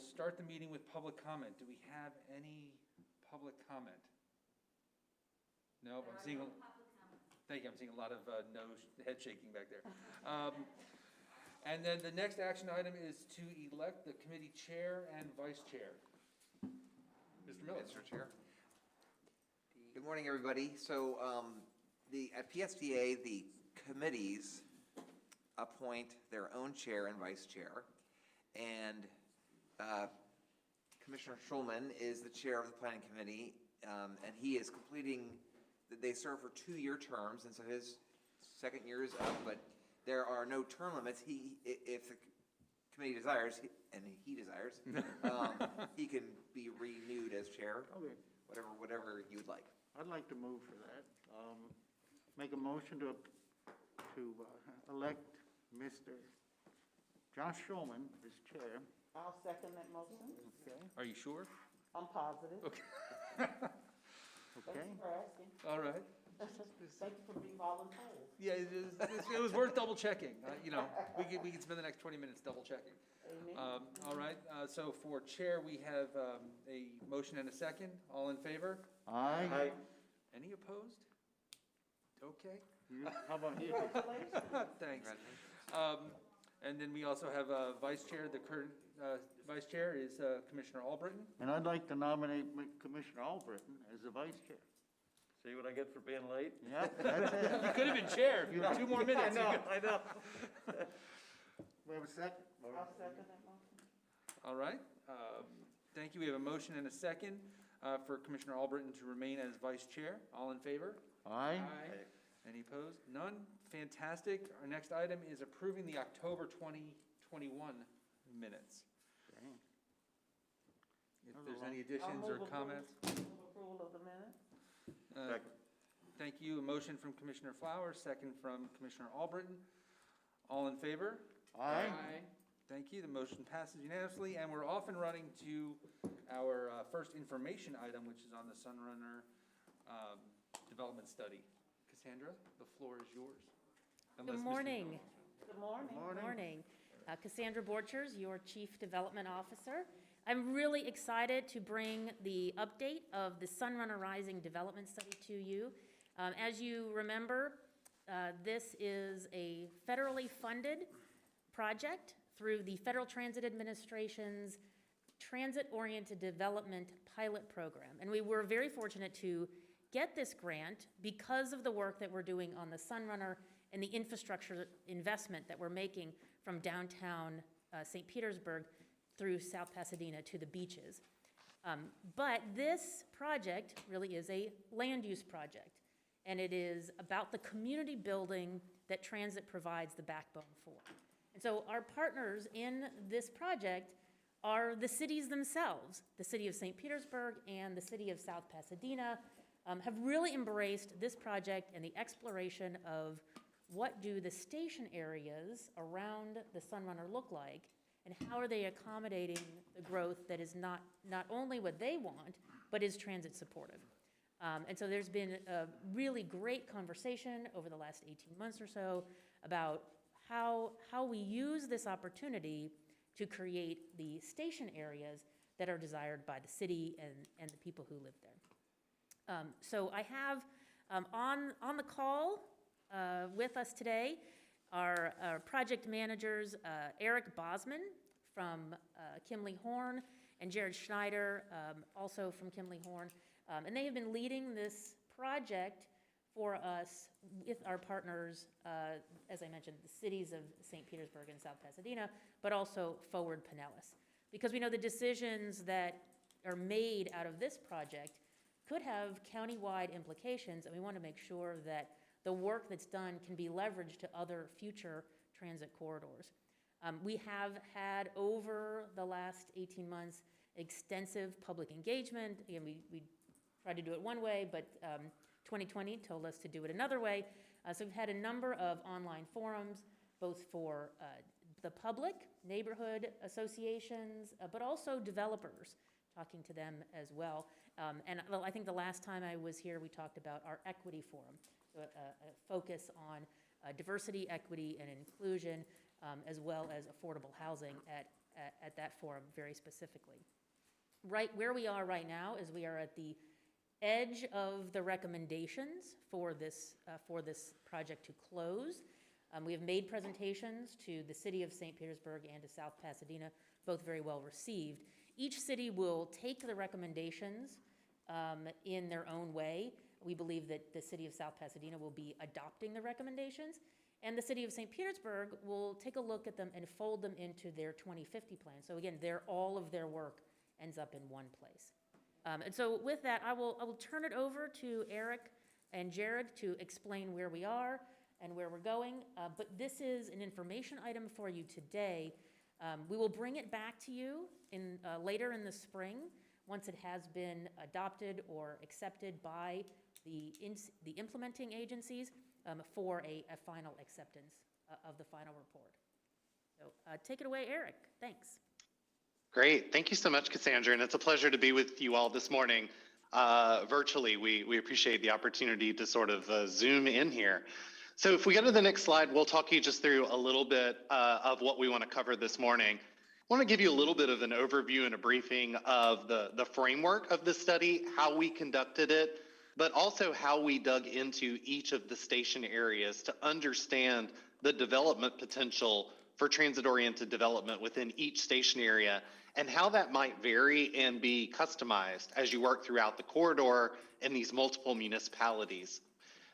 start the meeting with public comment. Do we have any public comment? No, I'm seeing, thank you, I'm seeing a lot of no head shaking back there. And then the next action item is to elect the committee chair and vice chair. Mr. Miller. Mr. Chair. Good morning, everybody. So at PSTA, the committees appoint their own chair and vice chair. And Commissioner Schulman is the chair of the planning committee, and he is completing, they serve for 2-year terms, and so his second year is up, but there are no term limits. If the committee desires, and he desires, he can be renewed as chair, Okay. whatever you would like. I'd like to move for that. Make a motion to elect Mr. Josh Schulman as chair. I'll second that motion. Okay. Are you sure? I'm positive. Okay. Okay. Thank you for asking. All right. Thank you for being volunteers. Yeah, it was worth double checking. You know, we can spend the next 20 minutes double checking. Amen. All right, so for chair, we have a motion and a second. All in favor? Aye. Any opposed? Okay, How about you? Congratulations. thanks. And then we also have a vice chair. The current vice chair is Commissioner Albritton. And I'd like to nominate Commissioner Albritton as the vice chair. See what I get for being late? Yeah, that's it. You could have been chair if you had 2 more minutes. I know. We have a second? I'll second that motion. All right, thank you. We have a motion and a second for Commissioner Albritton to remain as vice chair. All in favor? Aye. Any opposed? None? Fantastic. Our next item is approving the October 2021 minutes. Okay. If there's any additions or comments. Approval of the minutes. Thank you. A motion from Commissioner Flowers, second from Commissioner Albritton. All in favor? Aye. Thank you. The motion passes unanimously, and we're off and running to our first information item, which is on the Sunrunner development study. Cassandra, the floor is yours. Good morning. Good morning. Morning. Morning. Cassandra Borchers, your Chief Development Officer. I'm really excited to bring the update of the Sunrunner Rising Development Study to you. As you remember, this is a federally funded project through the Federal Transit Administration's Transit-Oriented Development Pilot Program. And we were very fortunate to get this grant because of the work that we're doing on the Sunrunner and the infrastructure investment that we're making from downtown St. Petersburg through South Pasadena to the beaches. But this project really is a land use project, and it is about the community building that transit provides the backbone for. And so our partners in this project are the cities themselves. The city of St. Petersburg and the city of South Pasadena have really embraced this project and the exploration of what do the station areas around the Sunrunner look like, and how are they accommodating the growth that is not only what they want, but is transit supportive. And so there's been a really great conversation over the last 18 months or so about how we use this opportunity to create the station areas that are desired by the city and the people who live there. So I have on the call with us today our project managers, Eric Bosman from Kimley Horn and Jared Schneider, also from Kimley Horn. And they have been leading this project for us with our partners, as I mentioned, the cities of St. Petersburg and South Pasadena, but also Forward Pinellas. Because we know the decisions that are made out of this project could have countywide implications, and we want to make sure that the work that's done can be leveraged to other future transit corridors. We have had, over the last 18 months, extensive public engagement. Again, we tried to do it one way, but 2020 told us to do it another way. So we've had a number of online forums, both for the public, neighborhood associations, but also developers, talking to them as well. And I think the last time I was here, we talked about our equity forum, so a focus on diversity, equity, and inclusion, as well as affordable housing at at that forum very specifically. Right where we are right now is we are at the edge of the recommendations for this project to close. We have made presentations to the city of St. Petersburg and to South Pasadena, both very well received. Each city will take the recommendations in their own way. We believe that the city of South Pasadena will be adopting the recommendations, and the city of St. Petersburg will take a look at them and fold them into their 2050 plan. So again, all of their work ends up in one place. And so with that, I will turn it over to Eric and Jared to explain where we are and where we're going. But this is an information item for you today. We will bring it back to you later in the spring once it has been adopted or accepted by the implementing agencies for a final acceptance of the final report. So take it away, Eric. Thanks. Great. Thank you so much, Cassandra. And it's a pleasure to be with you all this morning virtually. We appreciate the opportunity to sort of zoom in here. So if we go to the next slide, we'll talk you just through a little bit of what we want to cover this morning. I want to give you a little bit of an overview and a briefing of the framework of the study, how we conducted it, but also how we dug into each of the station areas to understand the development potential for transit-oriented development within each station area, and how that might vary and be customized as you work throughout the corridor in these multiple municipalities.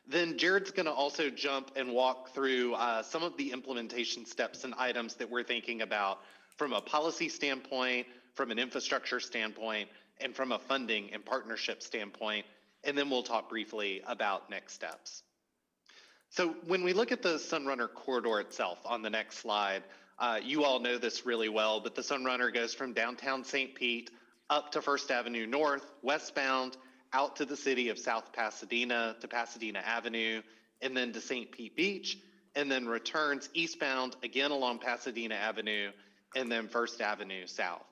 Then Jared's going to also jump and walk through some of the implementation steps and items that we're thinking about from a policy standpoint, from an infrastructure standpoint, and from a funding and partnership standpoint. And then we'll talk briefly about next steps. So when we look at the Sunrunner Corridor itself on the next slide, you all know this really well, but the Sunrunner goes from downtown St. Pete up to First Avenue North, westbound, out to the city of South Pasadena to Pasadena Avenue, and then to St. Pete Beach, and then returns eastbound again along Pasadena Avenue, and then First Avenue South.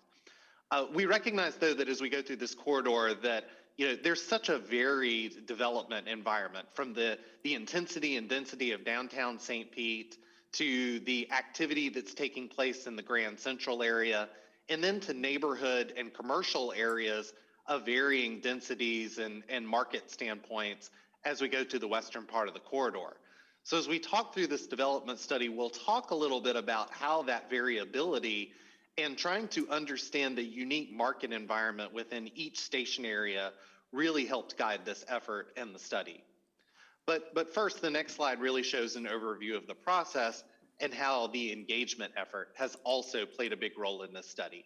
We recognize, though, that as we go through this corridor that there's such a varied development environment, from the intensity and density of downtown St. Pete to the activity that's taking place in the Grand Central area, and then to neighborhood and commercial areas of varying densities and market standpoints as we go to the western part of the corridor. So as we talk through this development study, we'll talk a little bit about how that variability and trying to understand the unique market environment within each station area really helped guide this effort and the study. But first, the next slide really shows an overview of the process and how the engagement effort has also played a big role in this study.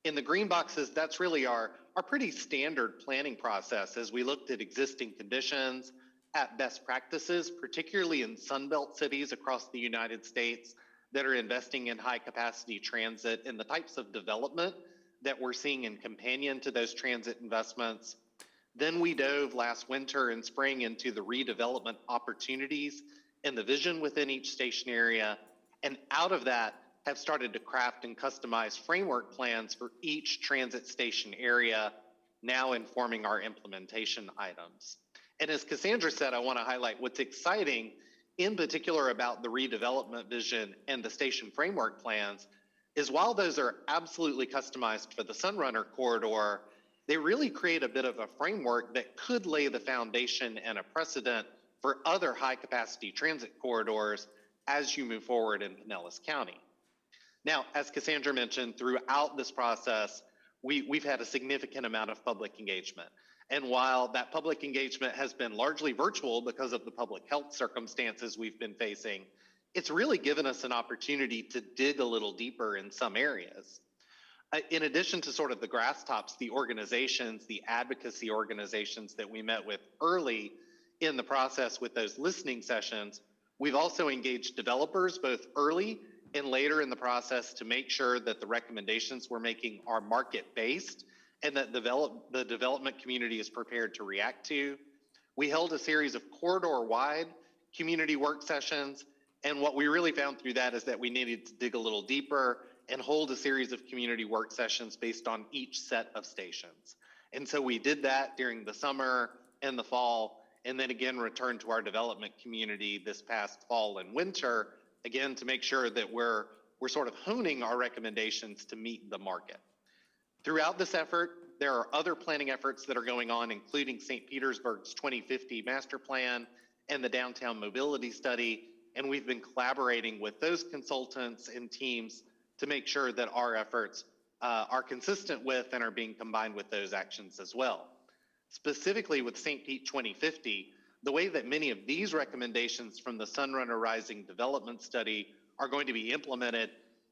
In the green boxes, that's really our pretty standard planning process as we looked at existing conditions, at best practices, particularly in Sunbelt cities across the United States that are investing in high-capacity transit and the types of development that we're seeing in companion to those transit investments. Then we dove last winter and spring into the redevelopment opportunities and the vision within each station area, and out of that have started to craft and customize framework plans for each transit station area, now informing our implementation items. And as Cassandra said, I want to highlight what's exciting in particular about the redevelopment vision and the station framework plans is while those are absolutely customized for the Sunrunner Corridor, they really create a bit of a framework that could lay the foundation and a precedent for other high-capacity transit corridors as you move forward in Pinellas County. Now, as Cassandra mentioned, throughout this process, we've had a significant amount of public engagement. And while that public engagement has been largely virtual because of the public health circumstances we've been facing, it's really given us an opportunity to dig a little deeper in some areas. In addition to sort of the grass tops, the organizations, the advocacy organizations that we met with early in the process with those listening sessions, we've also engaged developers both early and later in the process to make sure that the recommendations we're making are market-based and that the development community is prepared to react to. We held a series of corridor-wide community work sessions, and what we really found through that is that we needed to dig a little deeper and hold a series of community work sessions based on each set of stations. And so we did that during the summer and the fall, and then again returned to our development community this past fall and winter, again to make sure that we're we're sort of honing our recommendations to meet the market. Throughout this effort, there are other planning efforts that are going on, including St. Petersburg's 2050 master plan and the downtown mobility study, and we've been collaborating with those consultants and teams to make sure that our efforts are consistent with and are being combined with those actions as well. Specifically with St. Pete 2050, the way that many of these recommendations from the Sunrunner Rising development study are going to be implemented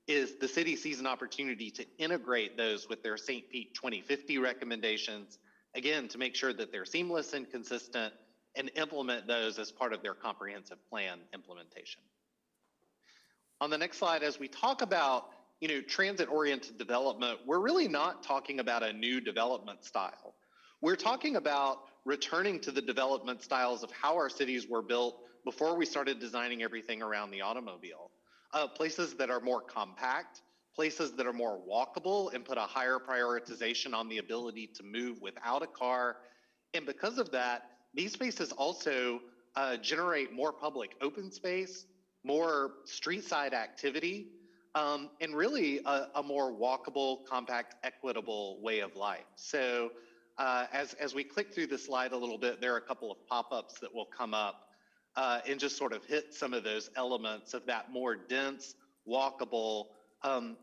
is the city sees an opportunity to integrate those with their St. Pete 2050 recommendations, again, to make sure that they're seamless and consistent, and implement those as part of their comprehensive plan implementation. On the next slide, as we talk about transit-oriented development, we're really not talking about a new development style. We're talking about returning to the development styles of how our cities were built before we started designing everything around the automobile. Places that are more compact, places that are more walkable and put a higher prioritization on the ability to move without a car. And because of that, these spaces also generate more public open space, more street side activity, and really a more walkable, compact, equitable way of life. So as we click through the slide a little bit, there are a couple of pop-ups that will come up and just sort of hit some of those elements of that more dense, walkable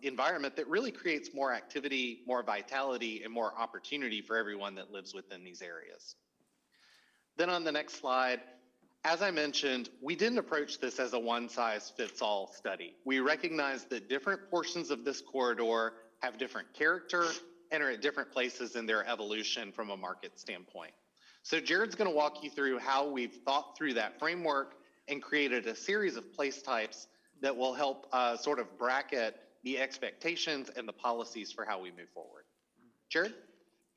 environment that really creates more activity, more vitality, and more opportunity for everyone that lives within these areas. Then on the next slide, as I mentioned, we didn't approach this as a one-size-fits-all study. We recognize that different portions of this corridor have different character and are at different places in their evolution from a market standpoint. So Jared's going to walk you through how we've thought through that framework and created a series of place types that will help sort of bracket the expectations and the policies for how we move forward. Jared?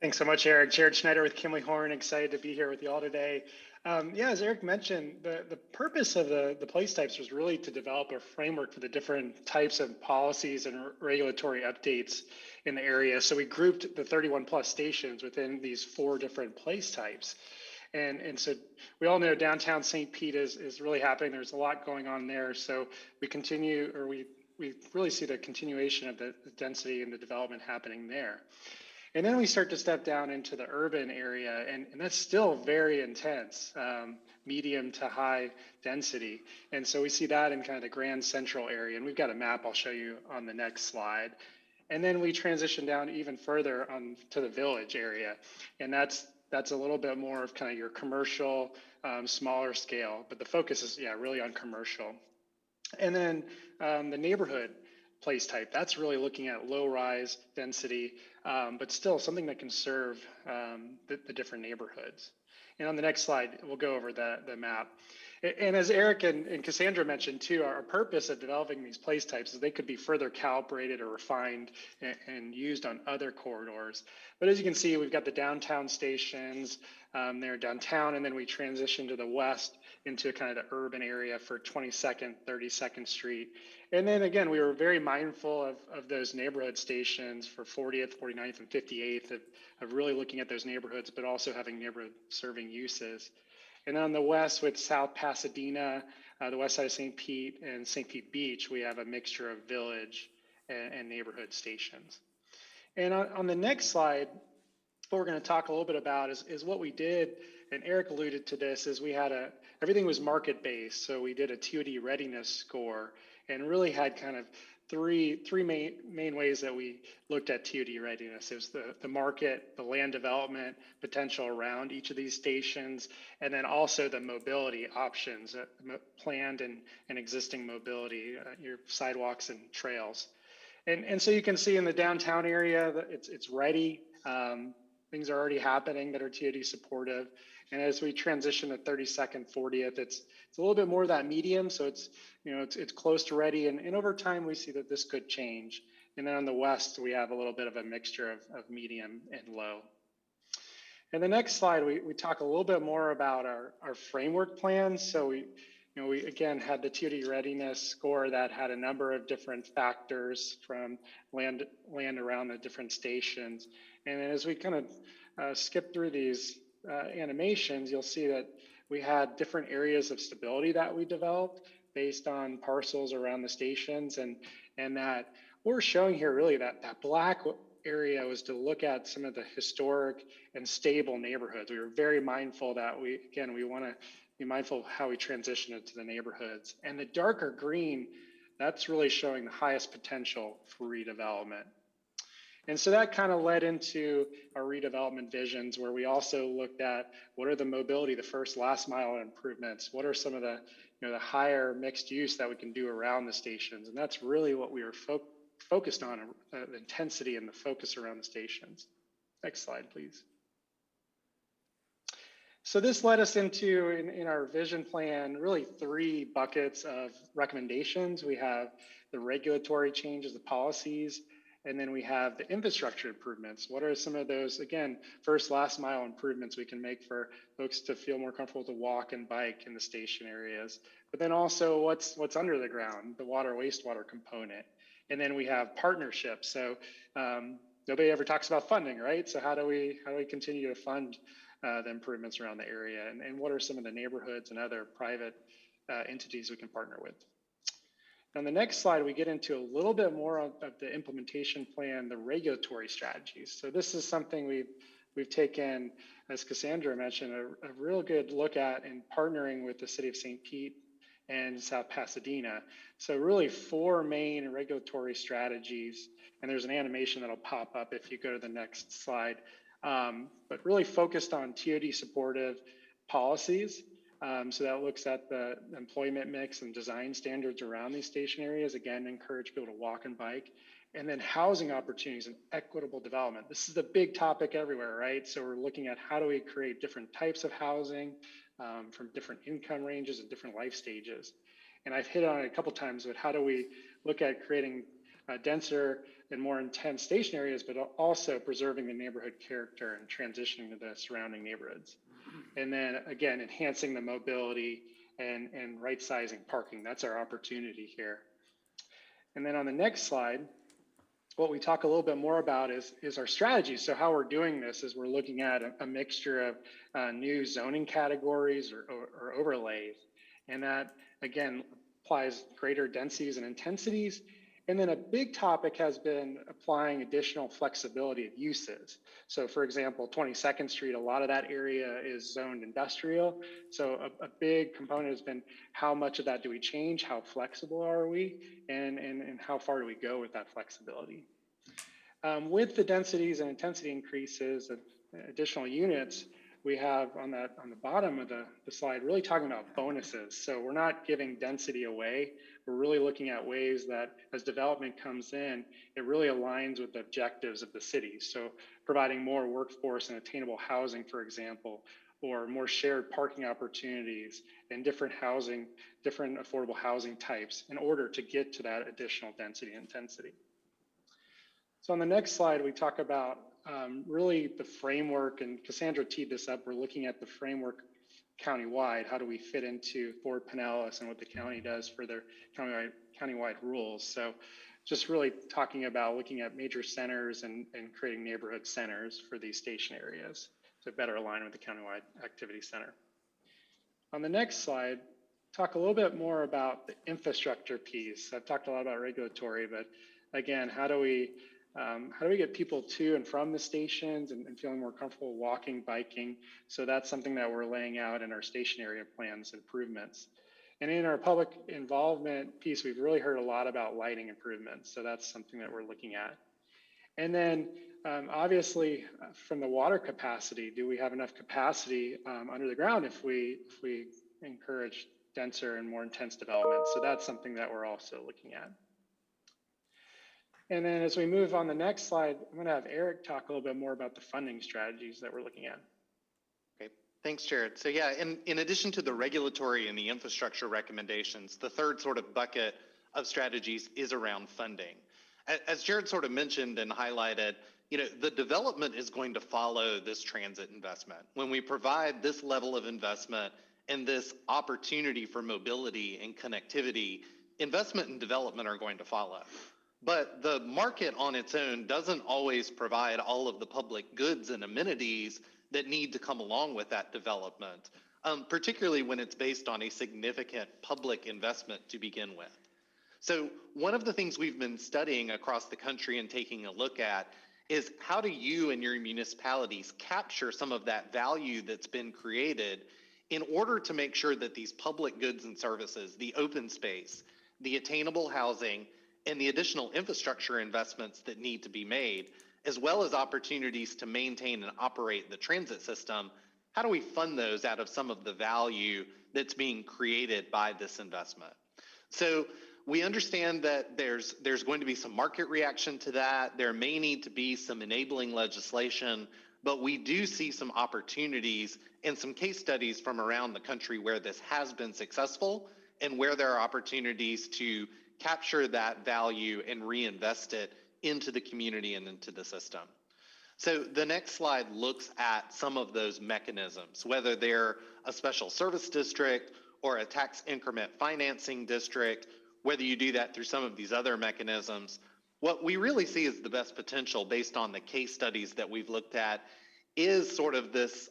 Thanks so much, Eric. Jared Schneider with Kimley Horn. Excited to be here with you all today. As Eric mentioned, the purpose of the place types was really to develop a framework for the different types of policies and regulatory updates in the area. So we grouped the 31 plus stations within these 4 different place types. And so we all know downtown St. Pete is really happening. There's a lot going on there. So we really see the continuation of the density and the development happening there. And then we start to step down into the urban area, and that's still very intense, medium to high density. And so we see that in kind of the Grand Central area. And we've got a map I'll show you on the next slide. And then we transition down even further to the village area. And that's a little bit more of kind of your commercial, smaller scale, but the focus is, really on commercial. And then the neighborhood place type, that's really looking at low rise density, but still something that can serve the different neighborhoods. And on the next slide, we'll go over the map. And as Eric and Cassandra mentioned too, our purpose of developing these place types is they could be further calibrated or refined and used on other corridors. But as you can see, we've got the downtown stations there downtown, and then we transition to the west into kind of the urban area for 22nd, 32nd Street. And then again, we were very mindful of those neighborhood stations for 40th, 49th, and 58th of really looking at those neighborhoods, but also having neighborhood serving uses. And then on the west with South Pasadena, the west side of St. Pete and St. Pete Beach, we have a mixture of village and neighborhood stations. And on the next slide, what we're going to talk a little bit about is what we did, and Eric alluded to this, is we had everything was market-based. So we did a TOD readiness score and really had kind of three main ways that we looked at TOD readiness. It was the market, the land development potential around each of these stations, and then also the mobility options, planned and existing mobility, your sidewalks and trails. And so you can see in the downtown area that it's ready. Things are already happening that are TOD supportive. And as we transition to 32nd, 40th, it's a little bit more of that medium. So it's close to ready. And over time, we see that this could change. And then on the west, we have a little bit of a mixture of medium and low. And the next slide, we talk a little bit more about our framework plans. So we again had the TOD readiness score that had a number of different factors from land around the different stations. And as we kind of skip through these animations, you'll see that we had different areas of stability that we developed based on parcels around the stations. And And that we're showing here really that black area was to look at some of the historic and stable neighborhoods. We were very mindful that we want to be mindful of how we transition into the neighborhoods. And the darker green, that's really showing the highest potential for redevelopment. And so that kind of led into our redevelopment visions, where we also looked at what are the mobility, the first last mile improvements, what are some of the, the higher mixed use that we can do around the stations. And that's really what we were focused on, the intensity and the focus around the stations. Next slide, please. So this led us into, in our vision plan, really 3 buckets of recommendations. We have the regulatory changes, the policies, and then we have the infrastructure improvements. What are some of those, again, first last mile improvements we can make for folks to feel more comfortable to walk and bike in the station areas? But then also what's under the ground, the water wastewater component. And then we have partnerships. So nobody ever talks about funding, right? So how do we continue to fund the improvements around the area? And what are some of the neighborhoods and other private entities we can partner with? On the next slide, we get into a little bit more of the implementation plan, the regulatory strategies. So this is something we've taken, as Cassandra mentioned, a real good look at in partnering with the City of St. Pete and South Pasadena. So really 4 main regulatory strategies, and there's an animation that'll pop up if you go to the next slide, but really focused on TOD supportive policies. So that looks at the employment mix and design standards around these station areas. Again, encourage people to walk and bike. And then housing opportunities and equitable development. This is the big topic everywhere, right? So we're looking at how do we create different types of housing from different income ranges and different life stages. And I've hit on it a couple times, but how do we look at creating denser and more intense station areas, but also preserving the neighborhood character and transitioning to the surrounding neighborhoods. And then again, enhancing the mobility and right sizing parking. That's our opportunity here. And then on the next slide, what we talk a little bit more about is our strategy. So how we're doing this is we're looking at a mixture of new zoning categories or overlays. And that, again, applies greater densities and intensities. And then a big topic has been applying additional flexibility of uses. So for example, 22nd Street, a lot of that area is zoned industrial. So a big component has been how much of that do we change? How flexible are we? And how far do we go with that flexibility? With the densities and intensity increases of additional units, we have on the bottom of the slide really talking about bonuses. So we're not giving density away. We're really looking at ways that as development comes in, it really aligns with the objectives of the city. So providing more workforce and attainable housing, for example, or more shared parking opportunities and different affordable housing types in order to get to that additional density and intensity. So on the next slide, we talk about really the framework, and Cassandra teed this up. We're looking at the framework countywide. How do we fit into Fort Pinellas and what the county does for their countywide rules? So just really talking about looking at major centers and creating neighborhood centers for these station areas to better align with the countywide activity center. On the next slide, talk a little bit more about the infrastructure piece. I've talked a lot about regulatory, but again, how do we get people to and from the stations and feeling more comfortable walking, biking? So that's something that we're laying out in our station area plans improvements. And in our public involvement piece, we've really heard a lot about lighting improvements. So that's something that we're looking at. And then obviously from the water capacity, do we have enough capacity under the ground if we encourage denser and more intense development? So that's something that we're also looking at. And then as we move on the next slide, I'm going to have Eric talk a little bit more about the funding strategies that we're looking at. Okay, thanks, Jared. So yeah, in addition to the regulatory and the infrastructure recommendations, the third sort of bucket of strategies is around funding. As Jared sort of mentioned and highlighted, the development is going to follow this transit investment. When we provide this level of investment and this opportunity for mobility and connectivity, investment and development are going to follow. But the market on its own doesn't always provide all of the public goods and amenities that need to come along with that development, particularly when it's based on a significant public investment to begin with. So one of the things we've been studying across the country and taking a look at is how do you and your municipalities capture some of that value that's been created in order to make sure that these public goods and services, the open space, the attainable housing, and the additional infrastructure investments that need to be made, as well as opportunities to maintain and operate the transit system, how do we fund those out of some of the value that's being created by this investment? So we understand that there's going to be some market reaction to that. There may need to be some enabling legislation, but we do see some opportunities and some case studies from around the country where this has been successful and where there are opportunities to capture that value and reinvest it into the community and into the system. So the next slide looks at some of those mechanisms, whether they're a special service district or a tax increment financing district, whether you do that through some of these other mechanisms. What we really see as the best potential based on the case studies that we've looked at is sort of this,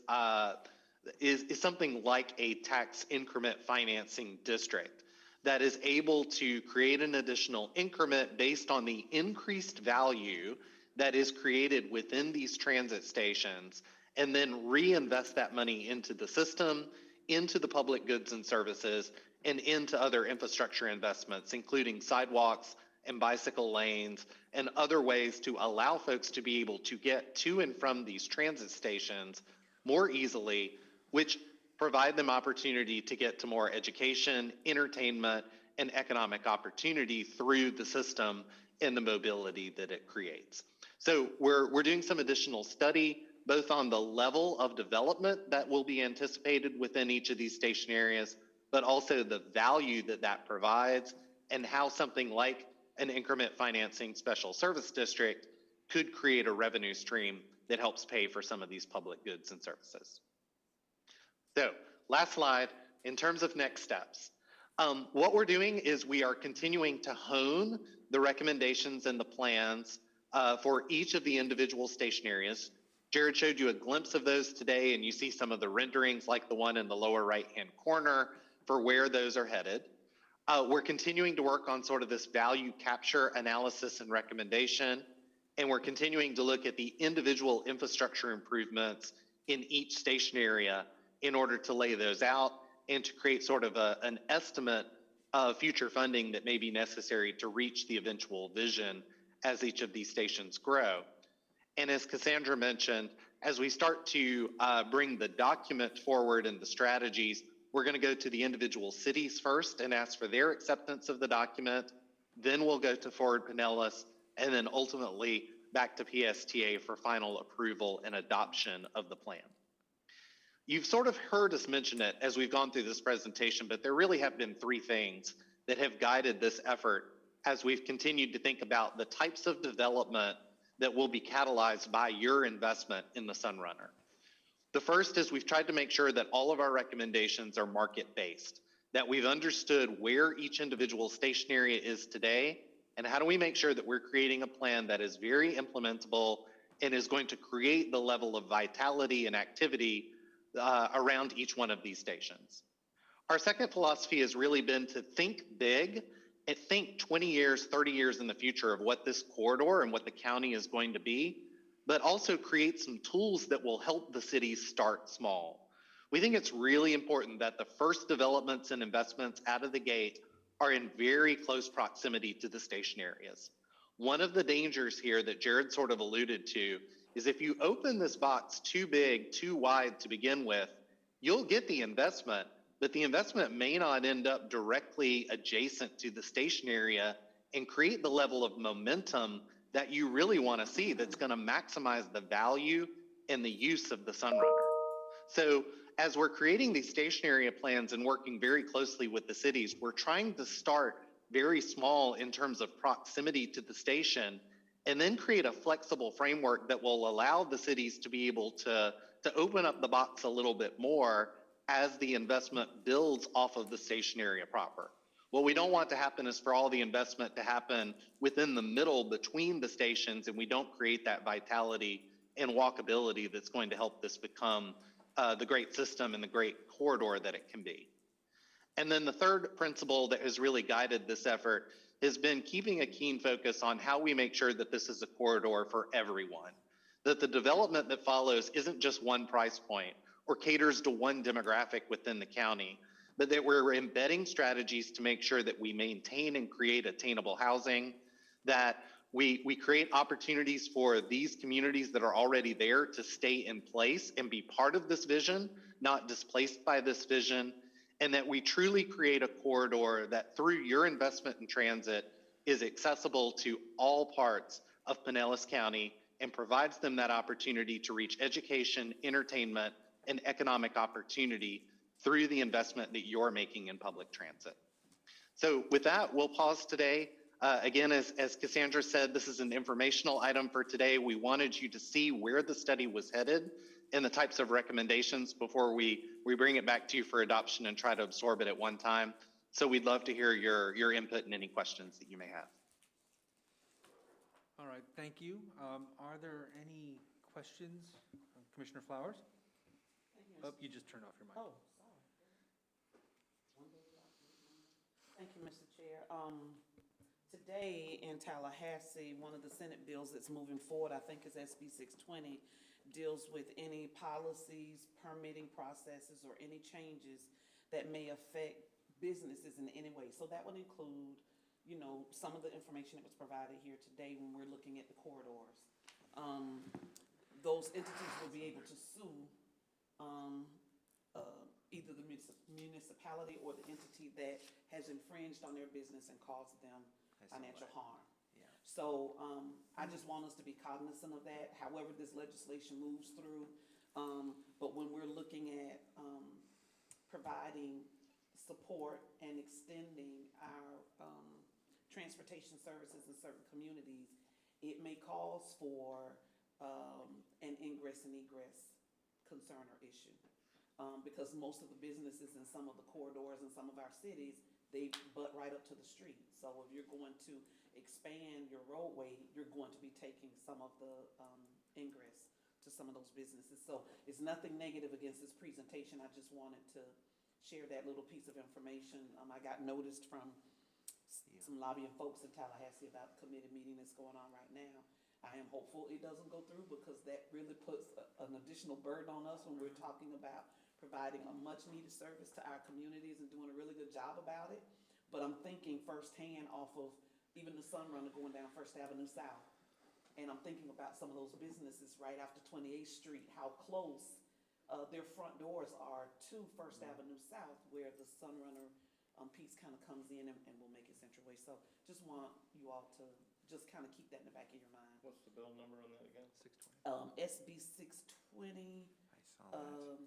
is something like a tax increment financing district that is able to create an additional increment based on the increased value that is created within these transit stations, and then reinvest that money into the system, into the public goods and services, and into other infrastructure investments, including sidewalks and bicycle lanes and other ways to allow folks to be able to get to and from these transit stations more easily, which provide them opportunity to get to more education, entertainment, and economic opportunity through the system and the mobility that it creates. So we're doing some additional study, both on the level of development that will be anticipated within each of these station areas, but also the value that that provides and how something like an increment financing special service district could create a revenue stream that helps pay for some of these public goods and services. So last slide, in terms of next steps. What we're doing is we are continuing to hone the recommendations and the plans for each of the individual station areas. Jared showed you a glimpse of those today, and you see some of the renderings like the one in the lower right-hand corner for where those are headed. We're continuing to work on sort of this value capture analysis and recommendation, and we're continuing to look at the individual infrastructure improvements in each station area in order to lay those out and to create sort of an estimate of future funding that may be necessary to reach the eventual vision as each of these stations grow. And as Cassandra mentioned, as we start to bring the document forward and the strategies, we're going to go to the individual cities first and ask for their acceptance of the document. Then we'll go to Forward Pinellas, and then ultimately back to PSTA for final approval and adoption of the plan. You've sort of heard us mention it as we've gone through this presentation, but there really have been three things that have guided this effort as we've continued to think about the types of development that will be catalyzed by your investment in the Sunrunner. The first is we've tried to make sure that all of our recommendations are market-based, that we've understood where each individual station area is today, and how do we make sure that we're creating a plan that is very implementable and is going to create the level of vitality and activity around each one of these stations. Our second philosophy has really been to think big and think 20 years, 30 years in the future of what this corridor and what the county is going to be, but also create some tools that will help the cities start small. We think it's really important that the first developments and investments out of the gate are in very close proximity to the station areas. One of the dangers here that Jared sort of alluded to is if you open this box too big, too wide to begin with, you'll get the investment, but the investment may not end up directly adjacent to the station area and create the level of momentum that you really want to see that's going to maximize the value and the use of the Sunrunner. So as we're creating these station area plans and working very closely with the cities, we're trying to start very small in terms of proximity to the station and then create a flexible framework that will allow the cities to be able to open up the box a little bit more as the investment builds off of the station area proper. What we don't want to happen is for all the investment to happen within the middle between the stations, and we don't create that vitality and walkability that's going to help this become the great system and the great corridor that it can be. And then the third principle that has really guided this effort has been keeping a keen focus on how we make sure that this is a corridor for everyone, that the development that follows isn't just one price point or caters to one demographic within the county, but that we're embedding strategies to make sure that we maintain and create attainable housing, that we create opportunities for these communities that are already there to stay in place and be part of this vision, not displaced by this vision, and that we truly create a corridor that through your investment in transit is accessible to all parts of Pinellas County and provides them that opportunity to reach education, entertainment, and economic opportunity through the investment that you're making in public transit. So with that, we'll pause today. Again, as Cassandra said, this is an informational item for today. We wanted you to see where the study was headed and the types of recommendations before we bring it back to you for adoption and try to absorb it at one time. So we'd love to hear your input and any questions that you may have. All right, thank you. Are there any questions? Commissioner Flowers? Oh, you just turned off your mic. Oh, sorry. Thank you, Mr. Chair. Today in Tallahassee, one of the Senate bills that's moving forward, I think is SB 620, deals with any policies, permitting processes, or any changes that may affect businesses in any way. So that would include, you know, some of the information that was provided here today when we're looking at the corridors. Those entities will be able to sue either the municipality or the entity that has infringed on their business and caused them financial harm. Yeah. So I just want us to be cognizant of that, however this legislation moves through. But when we're looking at providing support and extending our transportation services in certain communities, it may cause for an ingress and egress concern or issue. Because most of the businesses in some of the corridors in some of our cities, they butt right up to the street. So if you're going to expand your roadway, you're going to be taking some of the ingress to some of those businesses. So it's nothing negative against this presentation. I just wanted to share that little piece of information. I got noticed from some lobbying folks in Tallahassee about the committee meeting that's going on right now. I am hopeful it doesn't go through because that really puts an additional burden on us when we're talking about providing a much needed service to our communities and doing a really good job about it. But I'm thinking firsthand off of even the Sunrunner going down First Avenue South. And I'm thinking about some of those businesses right after 28th Street, how close their front doors are to First Avenue South, where the Sunrunner piece kind of comes in and will make it Central Way. So just want you all to just kind of keep that in the back of your mind. What's the bill number on that again? 620. SB 620. I saw that.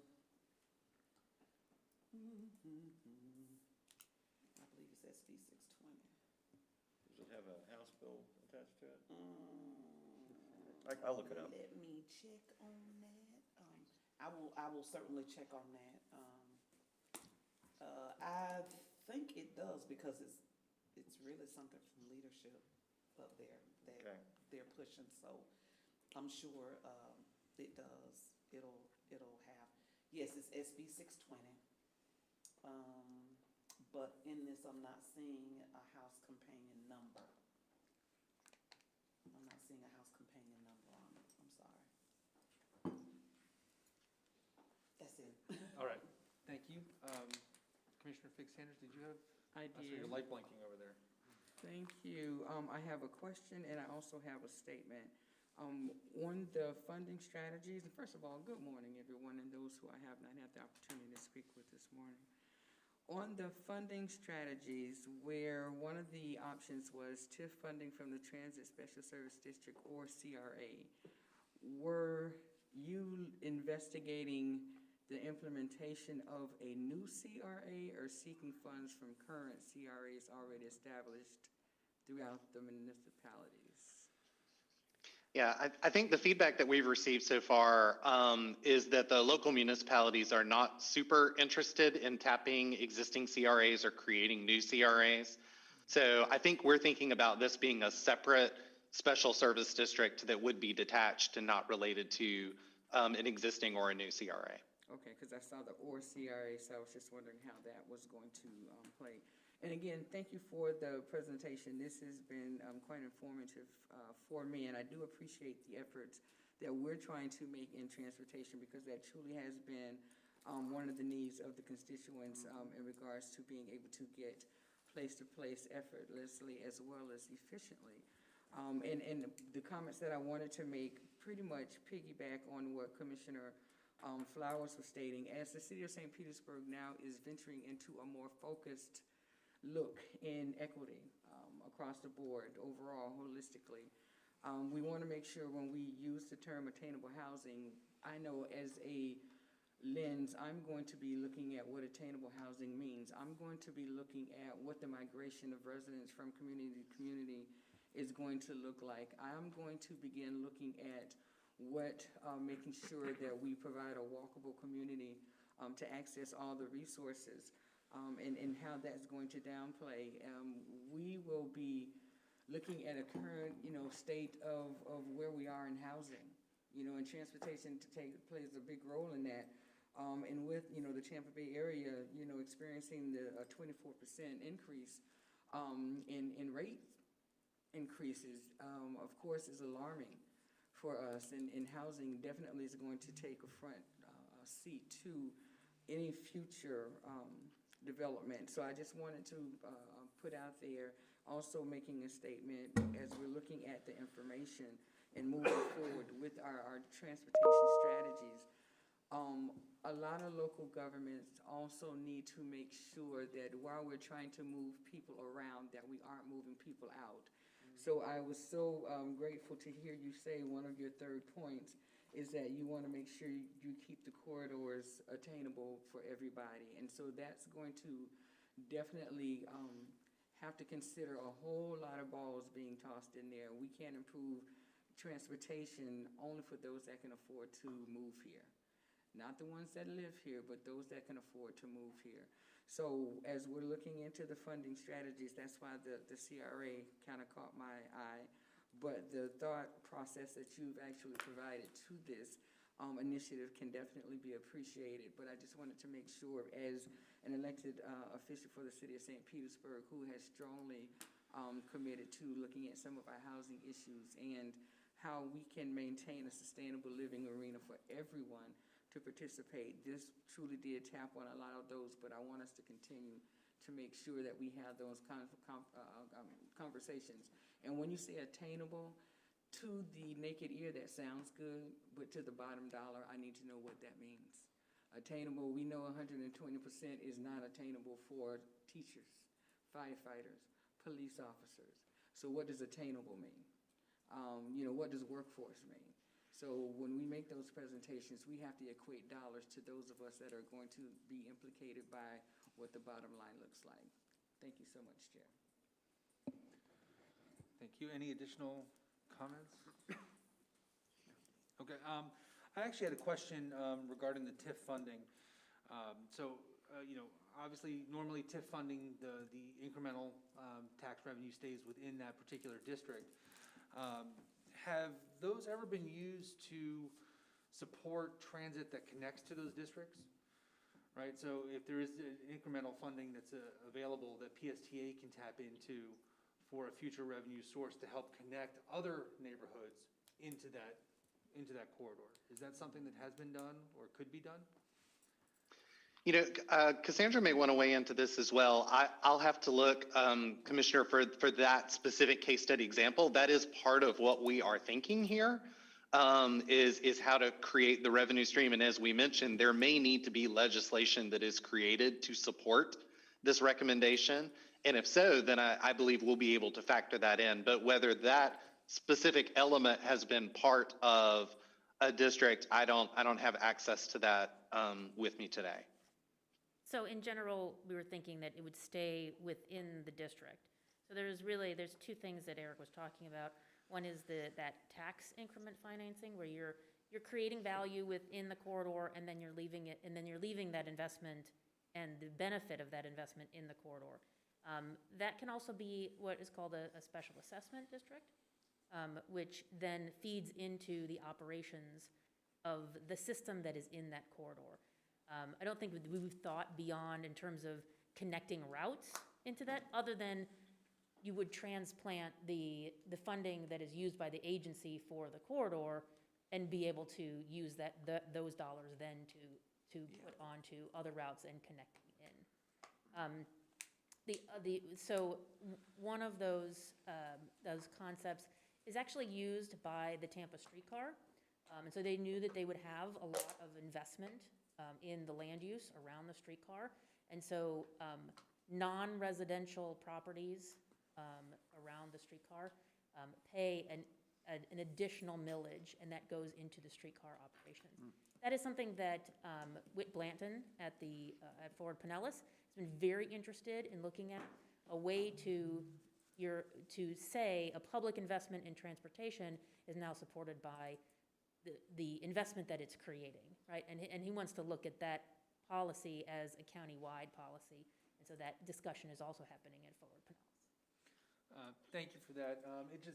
I believe it's SB 620. Does it have a House bill attached to it? I'll look it up. Let me check on that. I will certainly check on that. I think it does because it's really something from leadership up there that they're pushing. So I'm sure it does. It'll have. Yes, it's SB 620. But in this, I'm not seeing a House companion number. I'm not seeing a House companion number on it. I'm sorry. That's it. All right, thank you. Commissioner Fix-Sanders, did you have? I I saw did. your light blinking over there. Thank you. I have a question and I also have a statement. On the funding strategies, and first of all, good morning, everyone, and those who I have not had the opportunity to speak with this morning. On the funding strategies, where one of the options was TIF funding from the Transit Special Service District or CRA, were you investigating the implementation of a new CRA or seeking funds from current CRAs already established throughout the municipalities? Yeah, I think the feedback that we've received so far is that the local municipalities are not super interested in tapping existing CRAs or creating new CRAs. So I think we're thinking about this being a separate special service district that would be detached and not related to an existing or a new CRA. Okay, because I saw the or CRA, so I was just wondering how that was going to play. And again, thank you for the presentation. This has been quite informative for me, and I do appreciate the efforts that we're trying to make in transportation, because that truly has been one of the needs of the constituents in regards to being able to get place-to-place effortlessly as well as efficiently. And the comments that I wanted to make pretty much piggyback on what Commissioner Flowers was stating. As the city of St. Petersburg now is venturing into a more focused look in equity across the board, overall, holistically, we want to make sure when we use the term attainable housing, I know as a lens, I'm going to be looking at what attainable housing means. I'm going to be looking at what the migration of residents from community to community is going to look like. I'm going to begin looking at what making sure that we provide a walkable community to access all the resources, and how that's going to downplay. We will be looking at a current, state of where we are in housing, and transportation plays a big role in that. And with, the Tampa Bay area, experiencing a 24% increase in rate increases, of course, is alarming for us. And housing definitely is going to take a front seat to any future development. So I just wanted to put out there, also making a statement as we're looking at the information and moving forward with our transportation strategies. A lot of local governments also need to make sure that while we're trying to move people around, that we aren't moving people out. So I was so grateful to hear you say one of your third points is that you want to make sure you keep the corridors attainable for everybody. And so that's going to definitely have to consider a whole lot of balls being tossed in there. We can't improve transportation only for those that can afford to move here. Not the ones that live here, but those that can afford to move here. So as we're looking into the funding strategies, that's why the CRA kind of caught my eye. But the thought process that you've actually provided to this initiative can definitely be appreciated. But I just wanted to make sure, as an elected official for the city of St. Petersburg, who has strongly committed to looking at some of our housing issues and how we can maintain a sustainable living arena for everyone to participate. This truly did tap on a lot of those, but I want us to continue to make sure that we have those conversations. And when you say attainable, to the naked ear, that sounds good, but to the bottom dollar, I need to know what that means. Attainable, we know 120% is not attainable for teachers, firefighters, police officers. So what does attainable mean? What does workforce mean? So when we make those presentations, we have to equate dollars to those of us that are going to be implicated by what the bottom line looks like. Thank you so much, Chair. Thank you. Any additional comments? Okay. I actually had a question regarding the TIF funding. Obviously, normally TIF funding, the incremental tax revenue stays within that particular district. Have those ever been used to support transit that connects to those districts? Right, so if there is incremental funding that's available that PSTA can tap into for a future revenue source to help connect other neighborhoods into that corridor, is that something that has been done or could be done? Cassandra may want to weigh into this as well. I'll have to look, Commissioner, for that specific case study example. That is part of what we are thinking here, is how to create the revenue stream. And as we mentioned, there may need to be legislation that is created to support this recommendation. And if so, then I believe we'll be able to factor that in. But whether that specific element has been part of a district, I don't have access to that with me today. So in general, we were thinking that it would stay within the district. So there's two things that Eric was talking about. One is that tax increment financing, where you're creating value within the corridor, and then you're leaving that investment and the benefit of that investment in the corridor. That can also be what is called a special assessment district, which then feeds into the operations of the system that is in that corridor. I don't think we've thought beyond in terms of connecting routes into that, other than you would transplant the funding that is used by the agency for the corridor and be able to use those dollars then to put onto other routes and connecting in. So one of those concepts is actually used by the Tampa streetcar. And so they knew that they would have a lot of investment in the land use around the streetcar. And so non-residential properties around the streetcar pay an additional millage, and that goes into the streetcar operations. That is something that Whit Blanton at Forward Pinellas has been very interested in looking at, a way to say a public investment in transportation is now supported by the investment that it's creating, right? And he wants to look at that policy as a county-wide policy, and so that discussion is also happening at Forward Pinellas. Thank you for that.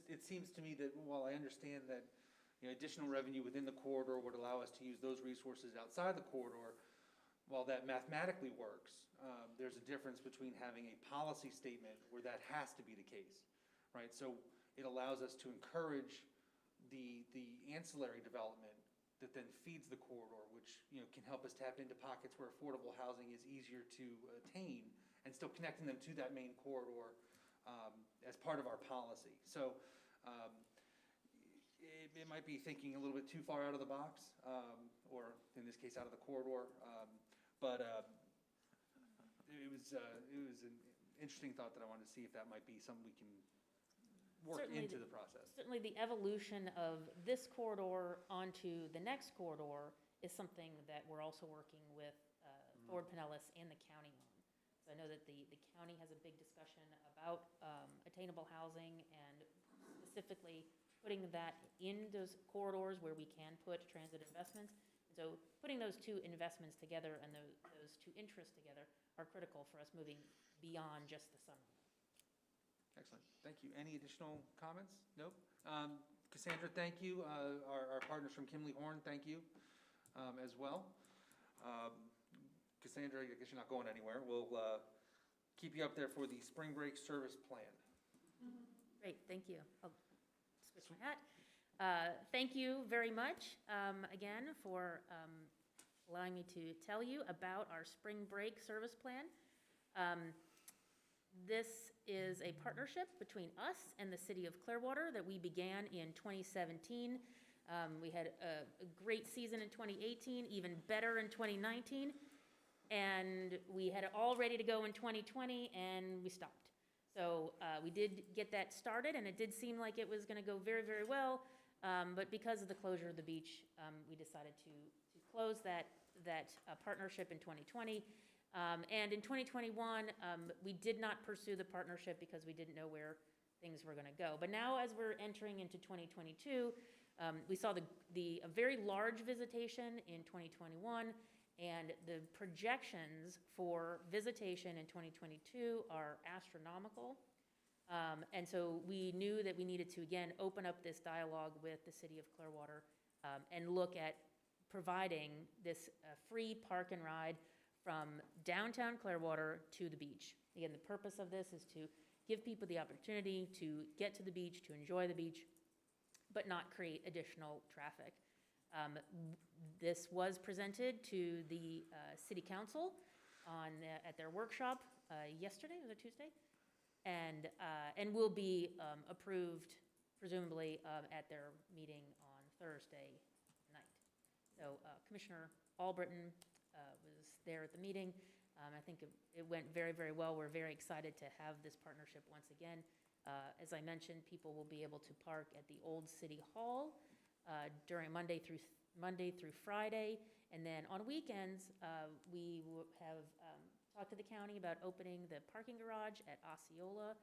It seems to me that while I understand that, additional revenue within the corridor would allow us to use those resources outside the corridor, while that mathematically works, there's a difference between having a policy statement where that has to be the case, right? So it allows us to encourage the ancillary development that then feeds the corridor, which, can help us tap into pockets where affordable housing is easier to attain, and still connecting them to that main corridor as part of our policy. So it might be thinking a little bit too far out of the box, or in this case, out of the corridor. But it was an interesting thought that I wanted to see if that might be something we can work into the process. Certainly the evolution of this corridor onto the next corridor is something that we're also working with Forward Pinellas and the county on. So I know that the county has a big discussion about attainable housing, and specifically putting that in those corridors where we can put transit investments. So putting those two investments together and those two interests together are critical for us moving beyond just the Sunrunner. Excellent, thank you. Any additional comments? Nope. Cassandra, thank you. Our partners from Kimley Horn, thank you as well. Cassandra, I guess you're not going anywhere. We'll keep you up there for the spring break service plan. Great, thank you. I'll switch my hat. Thank you very much again for allowing me to tell you about our spring break service plan. This is a partnership between us and the city of Clearwater that we began in 2017. We had a great season in 2018, even better in 2019, and we had it all ready to go in 2020, and we stopped. So we did get that started, and it did seem like it was going to go very, very well, but because of the closure of the beach, we decided to close that partnership in 2020. And in 2021, we did not pursue the partnership because we didn't know where things were going to go. But now, as we're entering into 2022, we saw a very large visitation in 2021, and the projections for visitation in 2022 are astronomical. And so we knew that we needed to, again, open up this dialogue with the city of Clearwater and look at providing this free park and ride from downtown Clearwater to the beach. Again, the purpose of this is to give people the opportunity to get to the beach, to enjoy the beach, but not create additional traffic. This was presented to the City Council at their workshop yesterday, was it Tuesday? And will be approved, presumably, at their meeting on Thursday night. So Commissioner Albritton was there at the meeting. I think it went very, very well. We're very excited to have this partnership once again. As I mentioned, people will be able to park at the old City Hall during Monday through Friday, and then on weekends, we have talked to the county about opening the parking garage at Osceola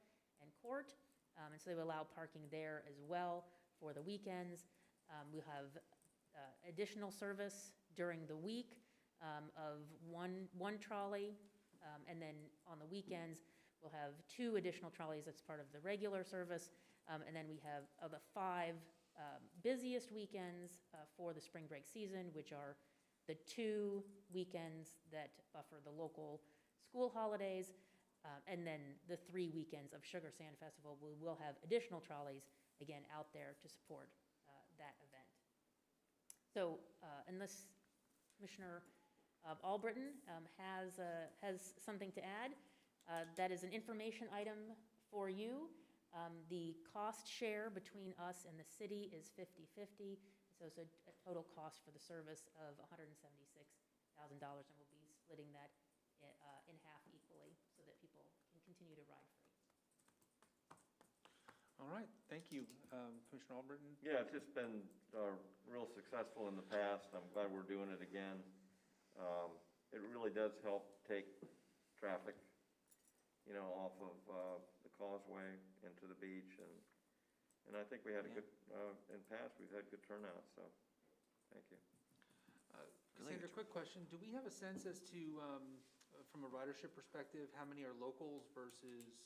and Court, and so they will allow parking there as well for the weekends. We'll have additional service during the week of one trolley, and then on the weekends, we'll have 2 additional trolleys as part of the regular service, and then we have the 5 busiest weekends for the spring break season, which are the 2 weekends that buffer the local school holidays, And then the 3 weekends of Sugar Sand Festival, we will have additional trolleys, again, out there to support that event. So unless Commissioner Albritton has something to add, that is an information item for you. The cost share between us and the city is 50-50, so it's a total cost for the service of $176,000, and we'll be splitting that in half equally so that people can continue to ride free. All right, thank you, Commissioner Albritton. Yeah, it's just been real successful in the past. I'm glad we're doing it again. It really does help take traffic, you know, off of the causeway into the beach, and I think we had a good, in the past, we've had good turnout, so, thank you. Cassandra, quick question. Do we have a sense as to, from a ridership perspective, how many are locals versus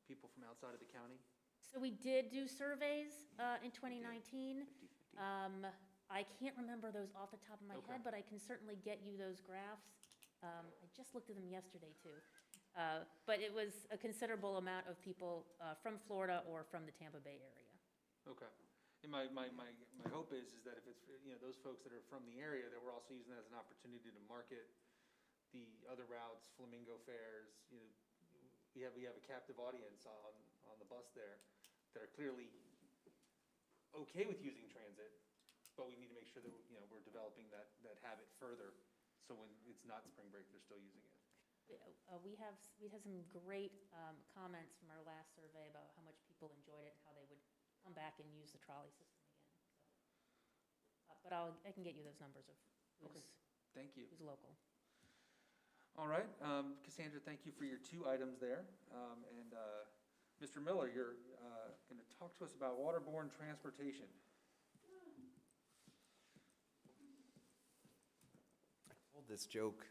people from outside of the county? So we did do surveys in 2019. I can't remember those off the top of my head, but I can certainly get you those graphs. I just looked at them yesterday, too. But it was a considerable amount of people from Florida or from the Tampa Bay area. Okay. And my hope is that if it's, you know, those folks that are from the area, that we're also using that as an opportunity to market the other routes, flamingo fairs, you know, we have a captive audience on the bus there that are clearly okay with using transit, but we need to make sure that, you know, we're developing that habit further, so when it's not spring break, they're still using it. We had some great comments from our last survey about how much people enjoyed it and how they would come back and use the trolley system again. So, but I can get you those numbers of Thank you. who's local. All right, Cassandra, thank you for your 2 items there. And Mr. Miller, you're going to talk to us about Waterborne Transportation. I told this joke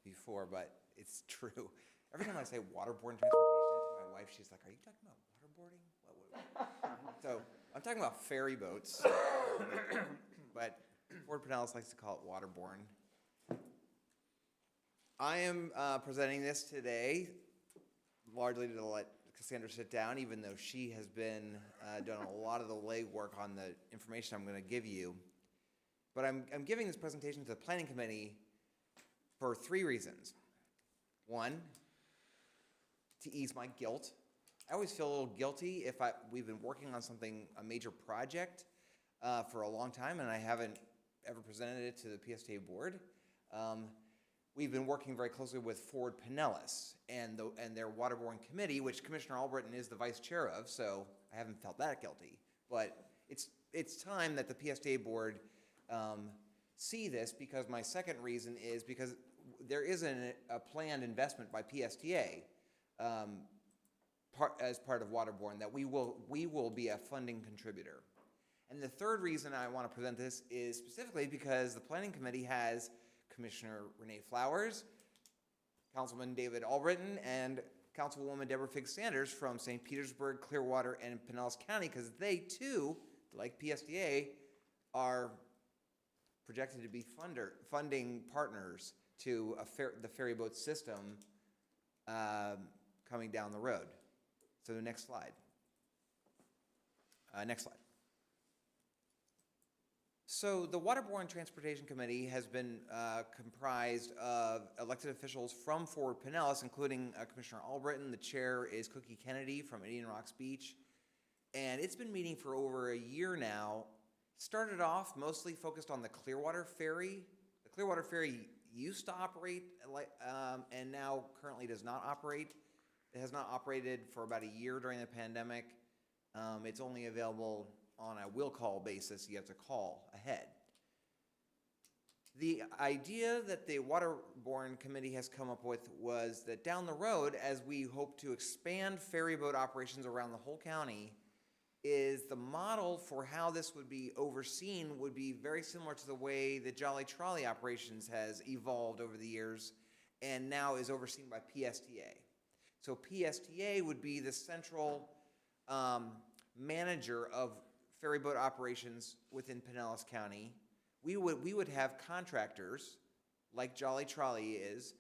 before, but it's true. Every time I say waterborne transportation to my wife, she's like, "Are you talking about waterboarding?" So I'm talking about ferry boats, but Ford Pinellas likes to call it waterborne. I am presenting this today largely to let Cassandra sit down, even though she has been done a lot of the legwork on the information I'm going to give you. But I'm giving this presentation to the Planning Committee for 3 reasons. 1, to ease my guilt. I always feel a little guilty if we've been working on something, a major project, for a long time, and I haven't ever presented it to the PSTA board. We've been working very closely with Ford Pinellas and their Waterborne Committee, which Commissioner Albritton is the vice chair of, so I haven't felt that guilty. But it's time that the PSTA board see this, because my second reason is because there is a planned investment by PSTA as part of Waterborne that we will be a funding contributor. And the third reason I want to present this is specifically because the Planning Committee has Commissioner Renee Flowers, Councilman David Albritton, and Councilwoman Deborah Figgs-Sanders from St. Petersburg, Clearwater, and Pinellas County, because they too, like PSTA, are projected to be funding partners to the ferry boat system coming down the road. So the next slide. Next slide. So the Waterborne Transportation Committee has been comprised of elected officials from Ford Pinellas, including Commissioner Albritton. The chair is Cookie Kennedy from Indian Rocks Beach. And it's been meeting for over a year now. Started off mostly focused on the Clearwater Ferry. The Clearwater Ferry used to operate, and now currently does not operate. It has not operated for about a year during the pandemic. It's only available on a will call basis. You have to call ahead. The idea that the Waterborne Committee has come up with was that down the road, as we hope to expand ferry boat operations around the whole county, is the model for how this would be overseen would be very similar to the way the Jolly Trolley operations has evolved over the years and now is overseen by PSTA. So PSTA would be the central manager of ferry boat operations within Pinellas County. We would have contractors, like Jolly Trolley is,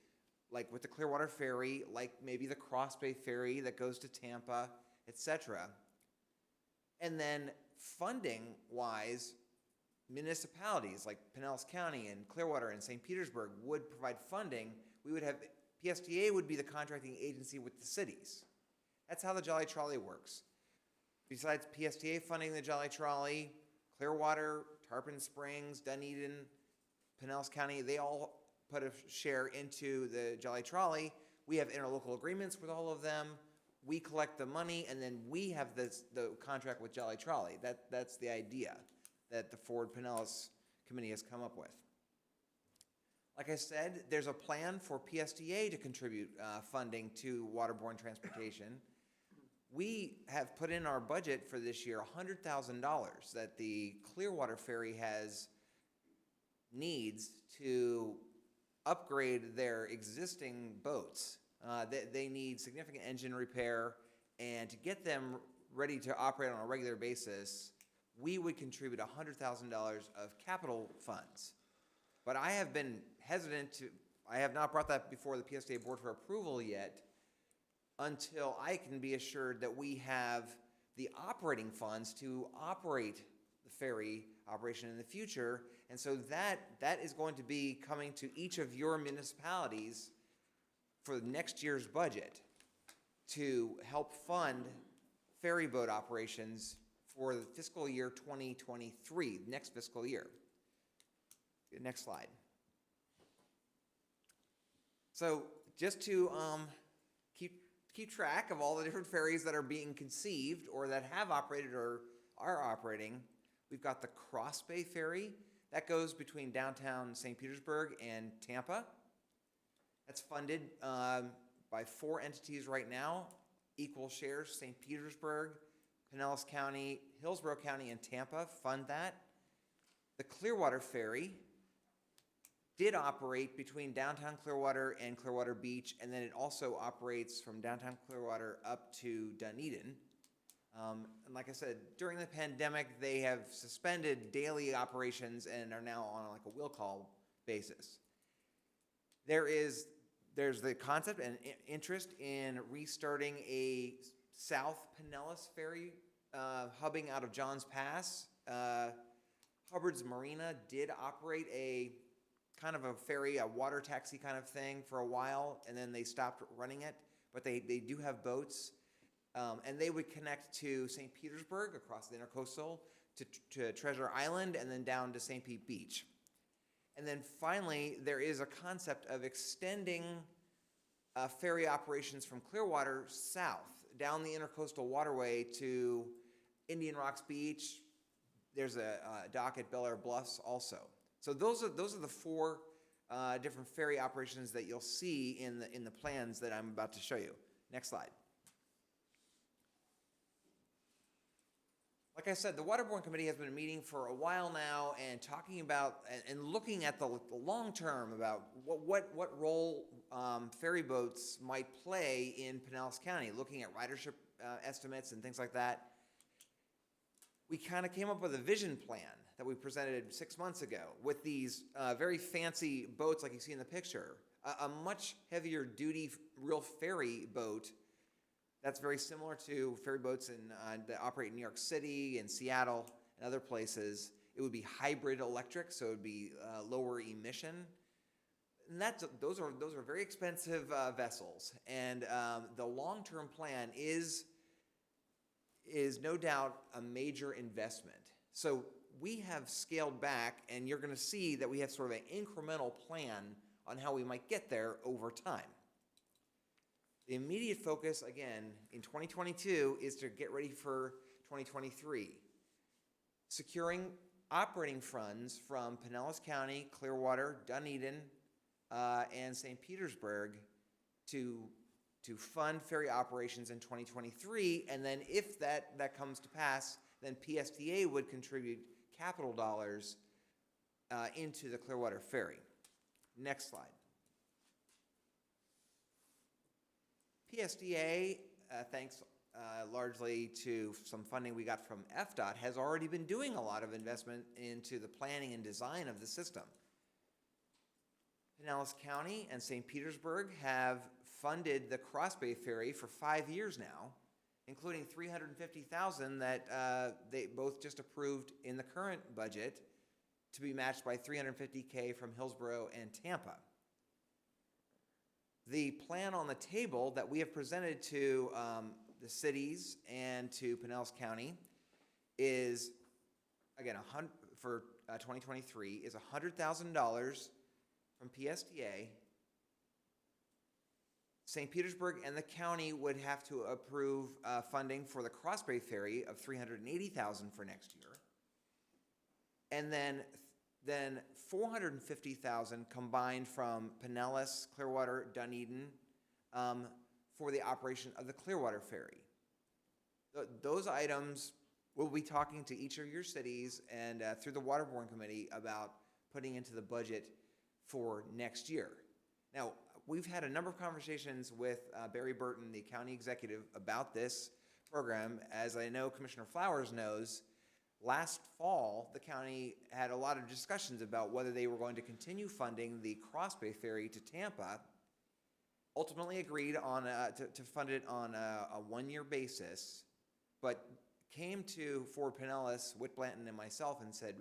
like with the Clearwater Ferry, like maybe the Cross Bay Ferry that goes to Tampa, etc. And then funding-wise, municipalities like Pinellas County and Clearwater and St. Petersburg would provide funding. We would have, PSTA would be the contracting agency with the cities. That's how the Jolly Trolley works. Besides PSTA funding the Jolly Trolley, Clearwater, Tarpon Springs, Dunedin, Pinellas County, they all put a share into the Jolly Trolley. We have interlocal agreements with all of them. We collect the money, and then we have the contract with Jolly Trolley. That's the idea that the Ford Pinellas Committee has come up with. Like I said, there's a plan for PSTA to contribute funding to Waterborne Transportation. We have put in our budget for this year $100,000 that the Clearwater Ferry needs to upgrade their existing boats. They need significant engine repair, and to get them ready to operate on a regular basis, we would contribute $100,000 of capital funds. But I have been hesitant I have not brought that before the PSTA board for approval yet until I can be assured that we have the operating funds to operate the ferry operation in the future. And so that is going to be coming to each of your municipalities for next year's budget to help fund ferry boat operations for the fiscal year 2023, next fiscal year. Next slide. So just to keep track of all the different ferries that are being conceived or that have operated or are operating, we've got the Cross Bay Ferry that goes between downtown St. Petersburg and Tampa. That's funded by 4 entities right now, equal shares. St. Petersburg, Pinellas County, Hillsborough County, and Tampa fund that. The Clearwater Ferry did operate between downtown Clearwater and Clearwater Beach, and then it also operates from downtown Clearwater up to Dunedin. And like I said, during the pandemic, they have suspended daily operations and are now on like a will call basis. There's the concept and interest in restarting a South Pinellas Ferry hubbing out of Johns Pass. Hubbard's Marina did operate a kind of a ferry, a water taxi kind of thing for a while, and then they stopped running it, but they do have boats. And they would connect to St. Petersburg across the intercoastal to Treasure Island and then down to St. Pete Beach. And then finally, there is a concept of extending ferry operations from Clearwater south down the intercoastal waterway to Indian Rocks Beach. There's a dock at Bel Air Bluffs also. So those are the 4 different ferry operations that you'll see in the plans that I'm about to show you. Next slide. Like I said, the Waterborne Committee has been meeting for a while now and talking about and looking at the long term about what role ferry boats might play in Pinellas County, looking at ridership estimates and things like that. We kind of came up with a vision plan that we presented 6 months ago with these very fancy boats like you see in the picture, a much heavier duty real ferry boat that's very similar to ferry boats that operate in New York City and Seattle and other places. It would be hybrid electric, so it would be lower emission. And those are very expensive vessels. And the long-term plan is no doubt a major investment. So we have scaled back, and you're going to see that we have sort of an incremental plan on how we might get there over time. The immediate focus, again, in 2022 is to get ready for 2023. Securing operating funds from Pinellas County, Clearwater, Dunedin, and St. Petersburg to fund ferry operations in 2023, and then if that comes to pass, then PSTA would contribute capital dollars into the Clearwater Ferry. Next slide. PSTA, thanks largely to some funding we got from FDOT, has already been doing a lot of investment into the planning and design of the system. Pinellas County and St. Petersburg have funded the Cross Bay Ferry for 5 years now, including $350,000 that they both just approved in the current budget to be matched by $350K from Hillsborough and Tampa. The plan on the table that we have presented to the cities and to Pinellas County is, again, for 2023, is $100,000 from PSTA. St. Petersburg and the county would have to approve funding for the Cross Bay Ferry of $380,000 for next year. And then $450,000 combined from Pinellas, Clearwater, Dunedin for the operation of the Clearwater Ferry. Those items, we'll be talking to each of your cities and through the Waterborne Committee about putting into the budget for next year. Now, we've had a number of conversations with Barry Burton, the county executive, about this program. As I know Commissioner Flowers knows, last fall, the county had a lot of discussions about whether they were going to continue funding the Cross Bay Ferry to Tampa, ultimately agreed on to fund it on a one-year basis, but came to Ford Pinellas, Whit Blanton, and myself and said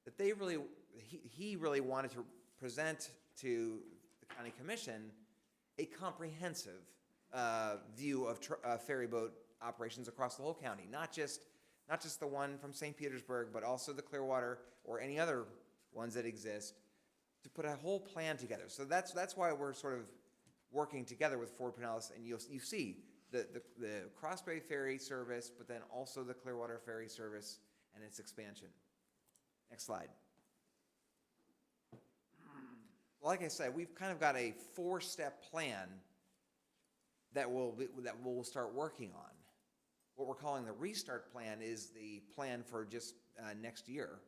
that he really wanted to present to the county commission a comprehensive view of ferry boat operations across the whole county, not just the one from St. Petersburg, but also the Clearwater or any other ones that exist, to put a whole plan together. So that's why we're sort of working together with Ford Pinellas, and you see the Cross Bay Ferry service, but then also the Clearwater Ferry service and its expansion. Next slide. Like I said, we've kind of got a 4-step plan that we'll start working on. What we're calling the restart plan is the plan for just next year.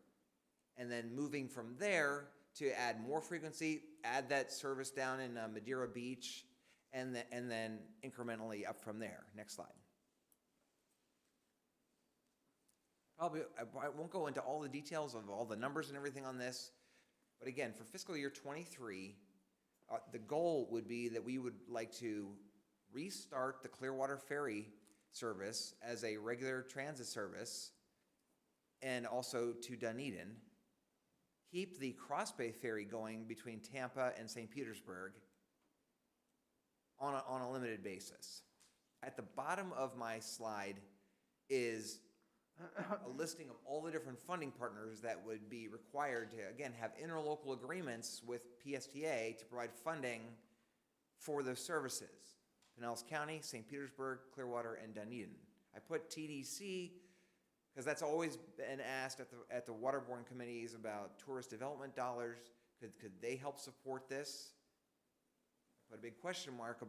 And then moving from there to add more frequency, add that service down in Madeira Beach, and then incrementally up from there. Next slide. Probably, I won't go into all the details of all the numbers and everything on this, but again, for fiscal year 23, the goal would be that we would like to restart the Clearwater Ferry service as a regular transit service, and also to Dunedin. Keep the Cross Bay Ferry going between Tampa and St. Petersburg on a limited basis. At the bottom of my slide is a listing of all the different funding partners that would be required to, again, have interlocal agreements with PSTA to provide funding for those services. Pinellas County, St. Petersburg, Clearwater, and Dunedin. I put TDC because that's always been asked at the Waterborne committees about tourist development dollars. Could they help support this? I put a big question mark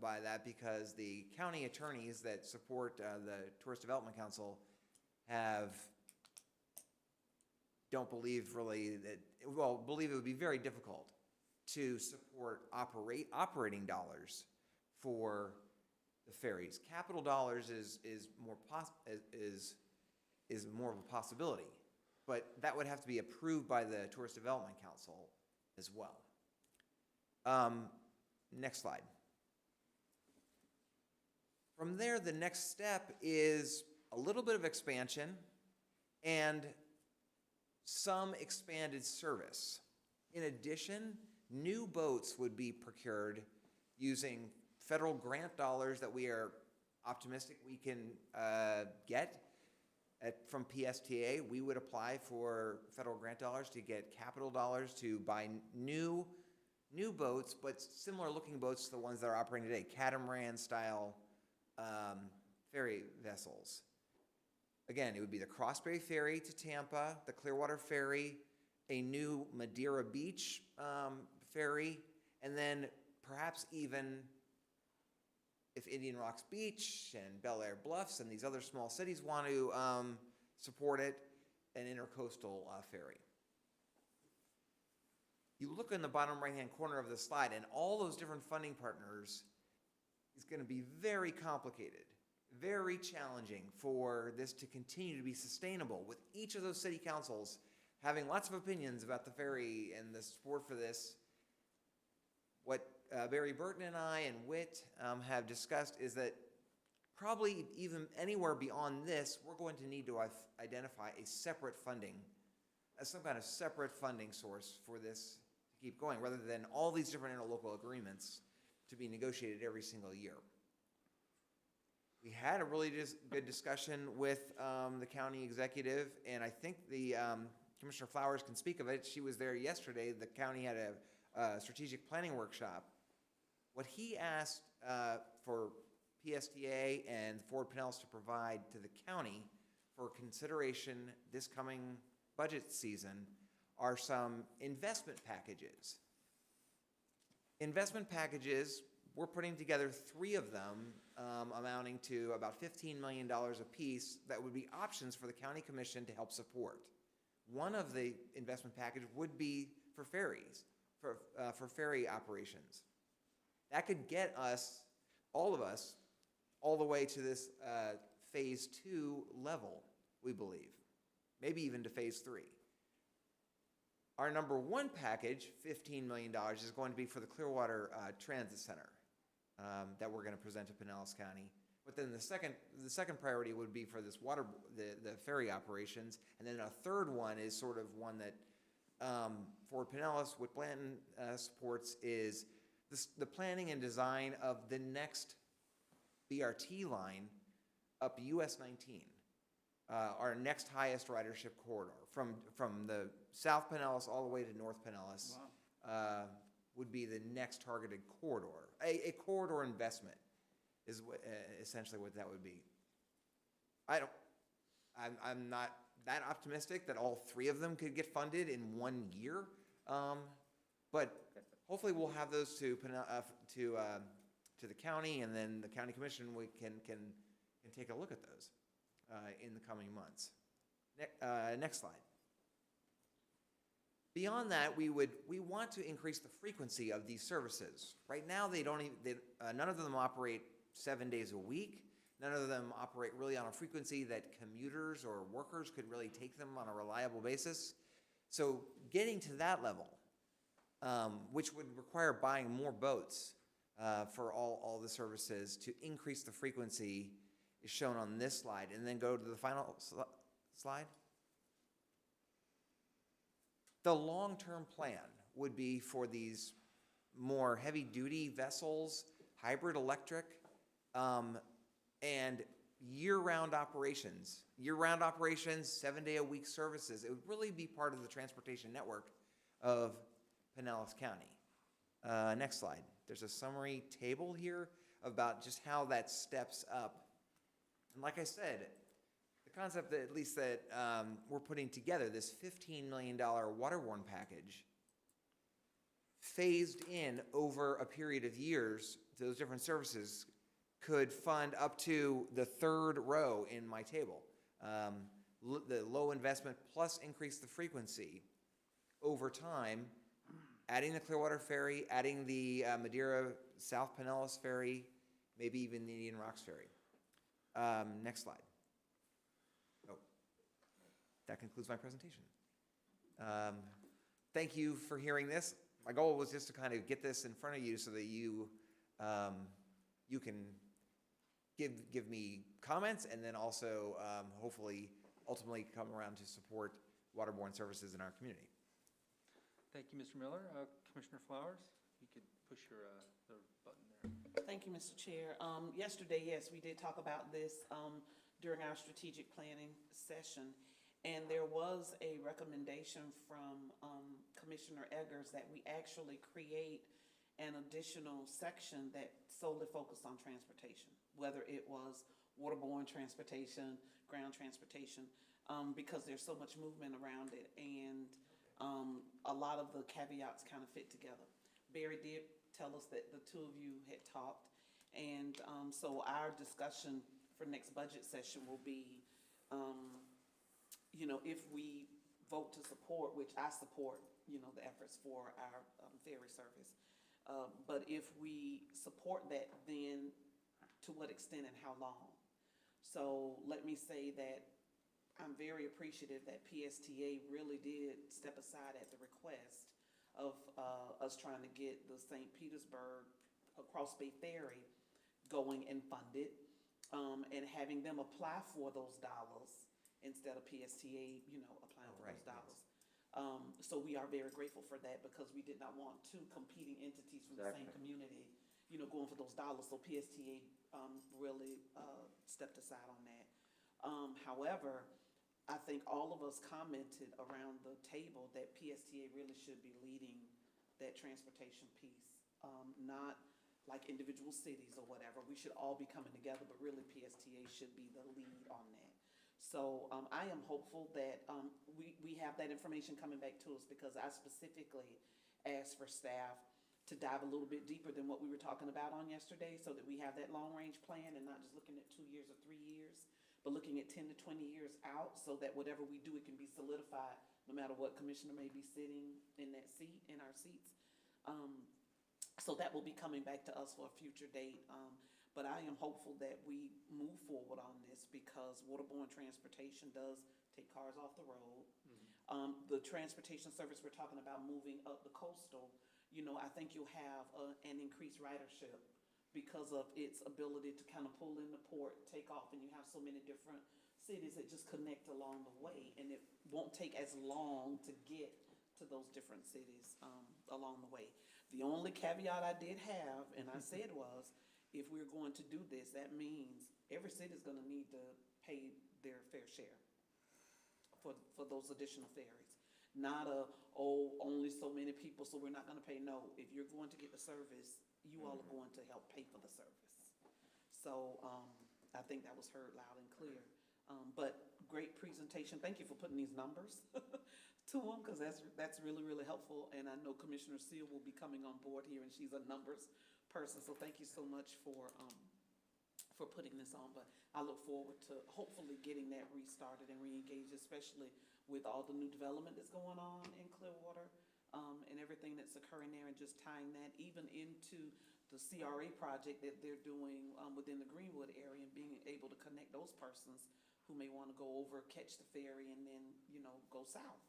by that because the county attorneys that support the Tourist Development Council don't believe really believe it would be very difficult to support operating dollars for the ferries. Capital dollars is more of a possibility, but that would have to be approved by the Tourist Development Council as well. Next slide. From there, the next step is a little bit of expansion and some expanded service. In addition, new boats would be procured using federal grant dollars that we are optimistic we can get from PSTA. We would apply for federal grant dollars to get capital dollars to buy new boats, but similar looking boats to the ones that are operating today, catamaran style ferry vessels. Again, it would be the Cross Bay Ferry to Tampa, the Clearwater Ferry, a new Madeira Beach ferry, and then perhaps even if Indian Rocks Beach and Bel Air Bluffs and these other small cities want to support it, an intercoastal ferry. You look in the bottom right-hand corner of the slide, and all those different funding partners is going to be very complicated, very challenging for this to continue to be sustainable, with each of those city councils having lots of opinions about the ferry and the support for this. What Barry Burton and I and Witt have discussed is that probably even anywhere beyond this, we're going to need to identify a separate funding, some kind of separate funding source for this to keep going, rather than all these different interlocal agreements to be negotiated every single year. We had a really good discussion with the county executive, and I think the Commissioner Flowers can speak of it. She was there yesterday. The county had a strategic planning workshop. What he asked for PSTA and Ford Pinellas to provide to the county for consideration this coming budget season are some investment packages. Investment packages, we're putting together 3 of them, amounting to about $15 million apiece, that would be options for the county commission to help support. One of the investment package would be for ferries, for ferry operations. That could get us, all of us, all the way to this phase 2 level, we believe, maybe even to phase 3. Our number 1 package, $15 million, is going to be for the Clearwater Transit Center that we're going to present to Pinellas County. But then the second priority would be for this the ferry operations, and then a third one is sort of one that Ford Pinellas, what Blanton supports, is the planning and design of the next BRT line up US 19, our next highest ridership corridor from the South Pinellas all the way to North Pinellas. Wow. Would be the next targeted corridor. A corridor investment is essentially what that would be. I'm not that optimistic that all 3 of them could get funded in 1 year, but hopefully we'll have those to the county, and then the county commission can take a look at those in the coming months. Next slide. Beyond that, we want to increase the frequency of these services. Right now, none of them operate 7 days a week. None of them operate really on a frequency that commuters or workers could really take them on a reliable basis. So getting to that level, which would require buying more boats for all the services to increase the frequency, is shown on this slide. And then go to the final slide. The long-term plan would be for these more heavy-duty vessels, hybrid electric, and year-round operations. Year-round operations, 7-day-a-week services. It would really be part of the transportation network of Pinellas County. Next slide. There's a summary table here about just how that steps up. And like I said, the concept that at least that we're putting together, this $15 million Waterborne package, phased in over a period of years, those different services could fund up to the 3rd row in my table. The low investment plus increase the frequency over time, adding the Clearwater Ferry, adding the Madeira South Pinellas Ferry, maybe even the Indian Rocks Ferry. Next slide. Oh, that concludes my presentation. Thank you for hearing this. My goal was just to kind of get this in front of you so that you can give me comments, and then also hopefully ultimately come around to support waterborne services in our community. Thank you, Mr. Miller. Commissioner Flowers, you could push your the button there. Thank you, Mr. Chair. Yesterday, yes, we did talk about this during our strategic planning session, and there was a recommendation from Commissioner Eggers that we actually create an additional section that solely focused on transportation, whether it was waterborne transportation, ground transportation, because there's so much movement around it, and a lot of the caveats kind of fit together. Barry did tell us that the 2 of you had talked, and so our discussion for next budget session will be, if we vote to support, which I support, the efforts for our ferry service, but if we support that, then to what extent and how long? So let me say that I'm very appreciative that PSTA really did step aside at the request of us trying to get the St. Petersburg Cross Bay Ferry going and funded, and having them apply for those dollars instead of PSTA, applying for Right, those dollars. So we are very grateful for that because we did not want two competing entities from the same Exactly. community, going for those dollars. So PSTA really stepped aside on that. However, I think all of us commented around the table that PSTA really should be leading that transportation piece, not like individual cities or whatever. We should all be coming together, but really PSTA should be the lead on that. So I am hopeful that we have that information coming back to us, because I specifically asked for staff to dive a little bit deeper than what we were talking about on yesterday, so that we have that long-range plan and not just looking at 2 years or 3 years, but looking at 10 to 20 years out, so that whatever we do, it can be solidified, no matter what commissioner may be sitting in that seat, in our seats. So that will be coming back to us for a future date. But I am hopeful that we move forward on this, because Waterborne Transportation does take cars off the road. The transportation service we're talking about moving up the coastal, I think you'll have an increased ridership because of its ability to kind of pull in the port, take off, and you have so many different cities that just connect along the way, and it won't take as long to get to those different cities along the way. The only caveat I did have, and I said was, if we're going to do this, that means every city is going to need to pay their fair share for those additional ferries. Not only so many people, so we're not going to pay. No, if you're going to get the service, you all are going to help pay for the service. So I think that was heard loud and clear. But great presentation. Thank you for putting these numbers to them, because that's really, really helpful. And I know Commissioner Seal will be coming on board here, and she's a numbers person. So thank you so much for putting this on. But I look forward to hopefully getting that restarted and re-engaged, especially with all the new development that's going on in Clearwater, and everything that's occurring there, and just tying that even into the CRA project that they're doing within the Greenwood area, and being able to connect those persons who may want to go over, catch the ferry, and then, go south.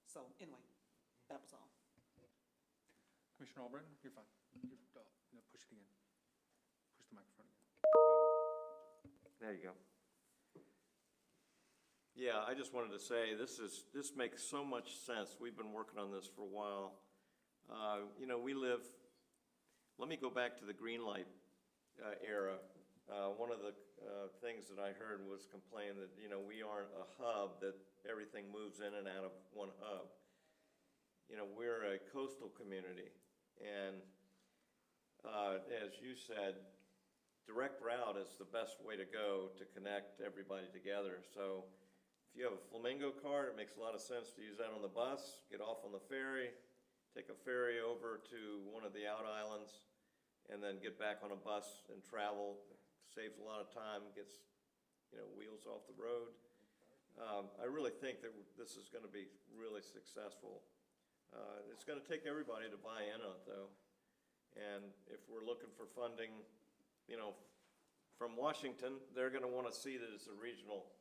So anyway, that was all. Commissioner Albritton, you're fine. Push it again. Push the microphone again. There you go. Yeah, I just wanted to say, this makes so much sense. We've been working on this for a while. Let me go back to the green light era. One of the things that I heard was complain that, we aren't a hub, that everything moves in and out of one hub. We're a coastal community, and as you said, direct route is the best way to go to connect everybody together. So if you have a Flamingo card, it makes a lot of sense to use that on the bus, get off on the ferry, take a ferry over to one of the out islands, and then get back on a bus and travel. Saves a lot of time, gets, wheels off the road. I really think that this is going to be really successful. It's going to take everybody to buy in on it, though. And if we're looking for funding, from Washington, they're going to want to see that it's a regional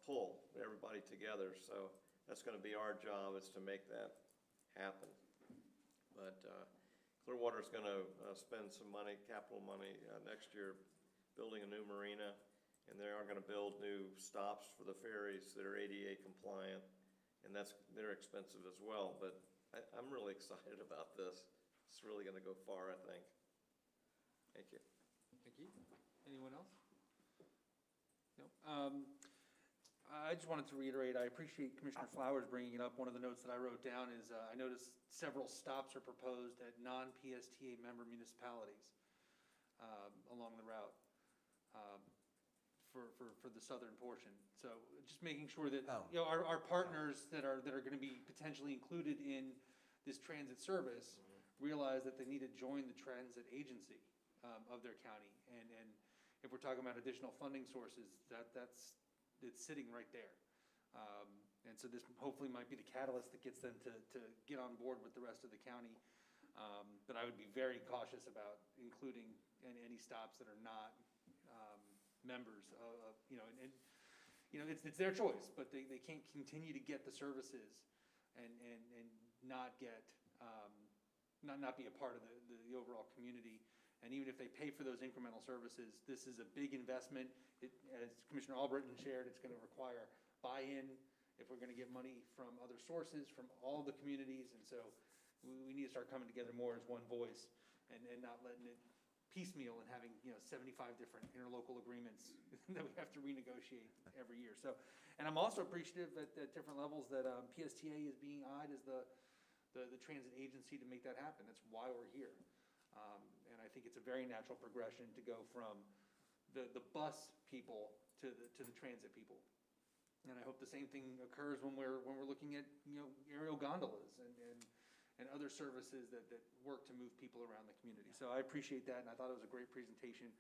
pull, everybody together. So that's going to be our job, is to make that happen. But Clearwater's going to spend some money, capital money, next year building a new marina, and they are going to build new stops for the ferries that are ADA compliant, and they're expensive as well. But I'm really excited about this. It's really going to go far, I think. Thank you. Thank you. Anyone else? No. I just wanted to reiterate, I appreciate Commissioner Flowers bringing it up. One of the notes that I wrote down is I noticed several stops are proposed at non-PSTA member municipalities along the route for the southern portion. So just making sure that our partners that are going to be potentially included in this transit service realize that they need to join the transit agency of their county. And if we're talking about additional funding sources, it's sitting right there. And so this hopefully might be the catalyst that gets them to get on board with the rest of the county. But I would be very cautious about including any stops that are not members of, it's their choice, but they can't continue to get the services and not get not be a part of the overall community. And even if they pay for those incremental services, this is a big investment. As Commissioner Albritton shared, it's gonna require buy-in if we're gonna get money from other sources, from all the communities. And so we need to start coming together more as one voice and not letting it piecemeal and having, 75 different interlocal agreements that we have to renegotiate every year. So, and I'm also appreciative at different levels that PSTA is being eyed as the transit agency to make that happen. That's why we're here. And I think it's a very natural progression to go from the bus people to the transit people. And I hope the same thing occurs when we're looking at, aerial gondolas and other services that work to move people around the community. So I appreciate that, and I thought it was a great presentation.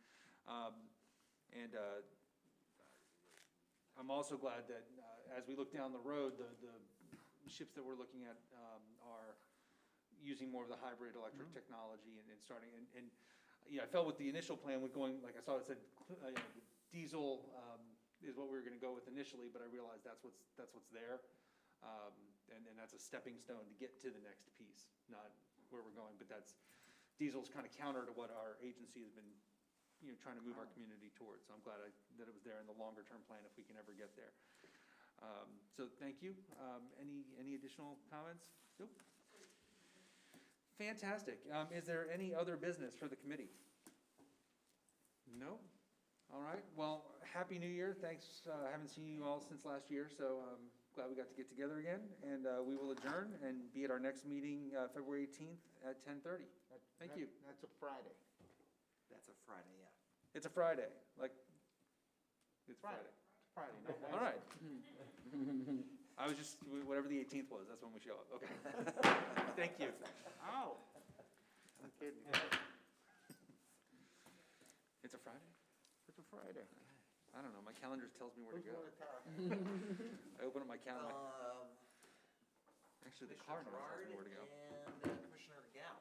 I'm also glad that as we look down the road, the ships that we're looking at are using more of the hybrid electric technology and starting, and I felt with the initial plan with going, like I saw it said, diesel is what we were gonna go with initially, but I realized that's what's there. And that's a stepping stone to get to the next piece, not where we're going, but diesel's kind of counter to what our agency has been, trying to move our community towards. So I'm glad that it was there in the longer term plan if we can ever get there. So thank you. Any additional comments? Nope. Fantastic. Is there any other business for the committee? No? All right. Well, Happy New Year. Thanks. I haven't seen you all since last year, so glad we got to get together again. And we will adjourn and be at our next meeting February 18th at 10:30. Thank you. That's a Friday. That's a Friday, yeah. It's a Friday. It's Friday. It's Friday, not All right. Wednesday. I was just, whatever the 18th was, that's when we show up. Okay. Thank you. Oh. I'm kidding. It's a Friday? It's a Friday. I don't know. My calendar tells me where to Who's go. gonna talk? I open up my calendar. Actually, the car Commissioner knows tells me Gerard where to go. and Commissioner Gao.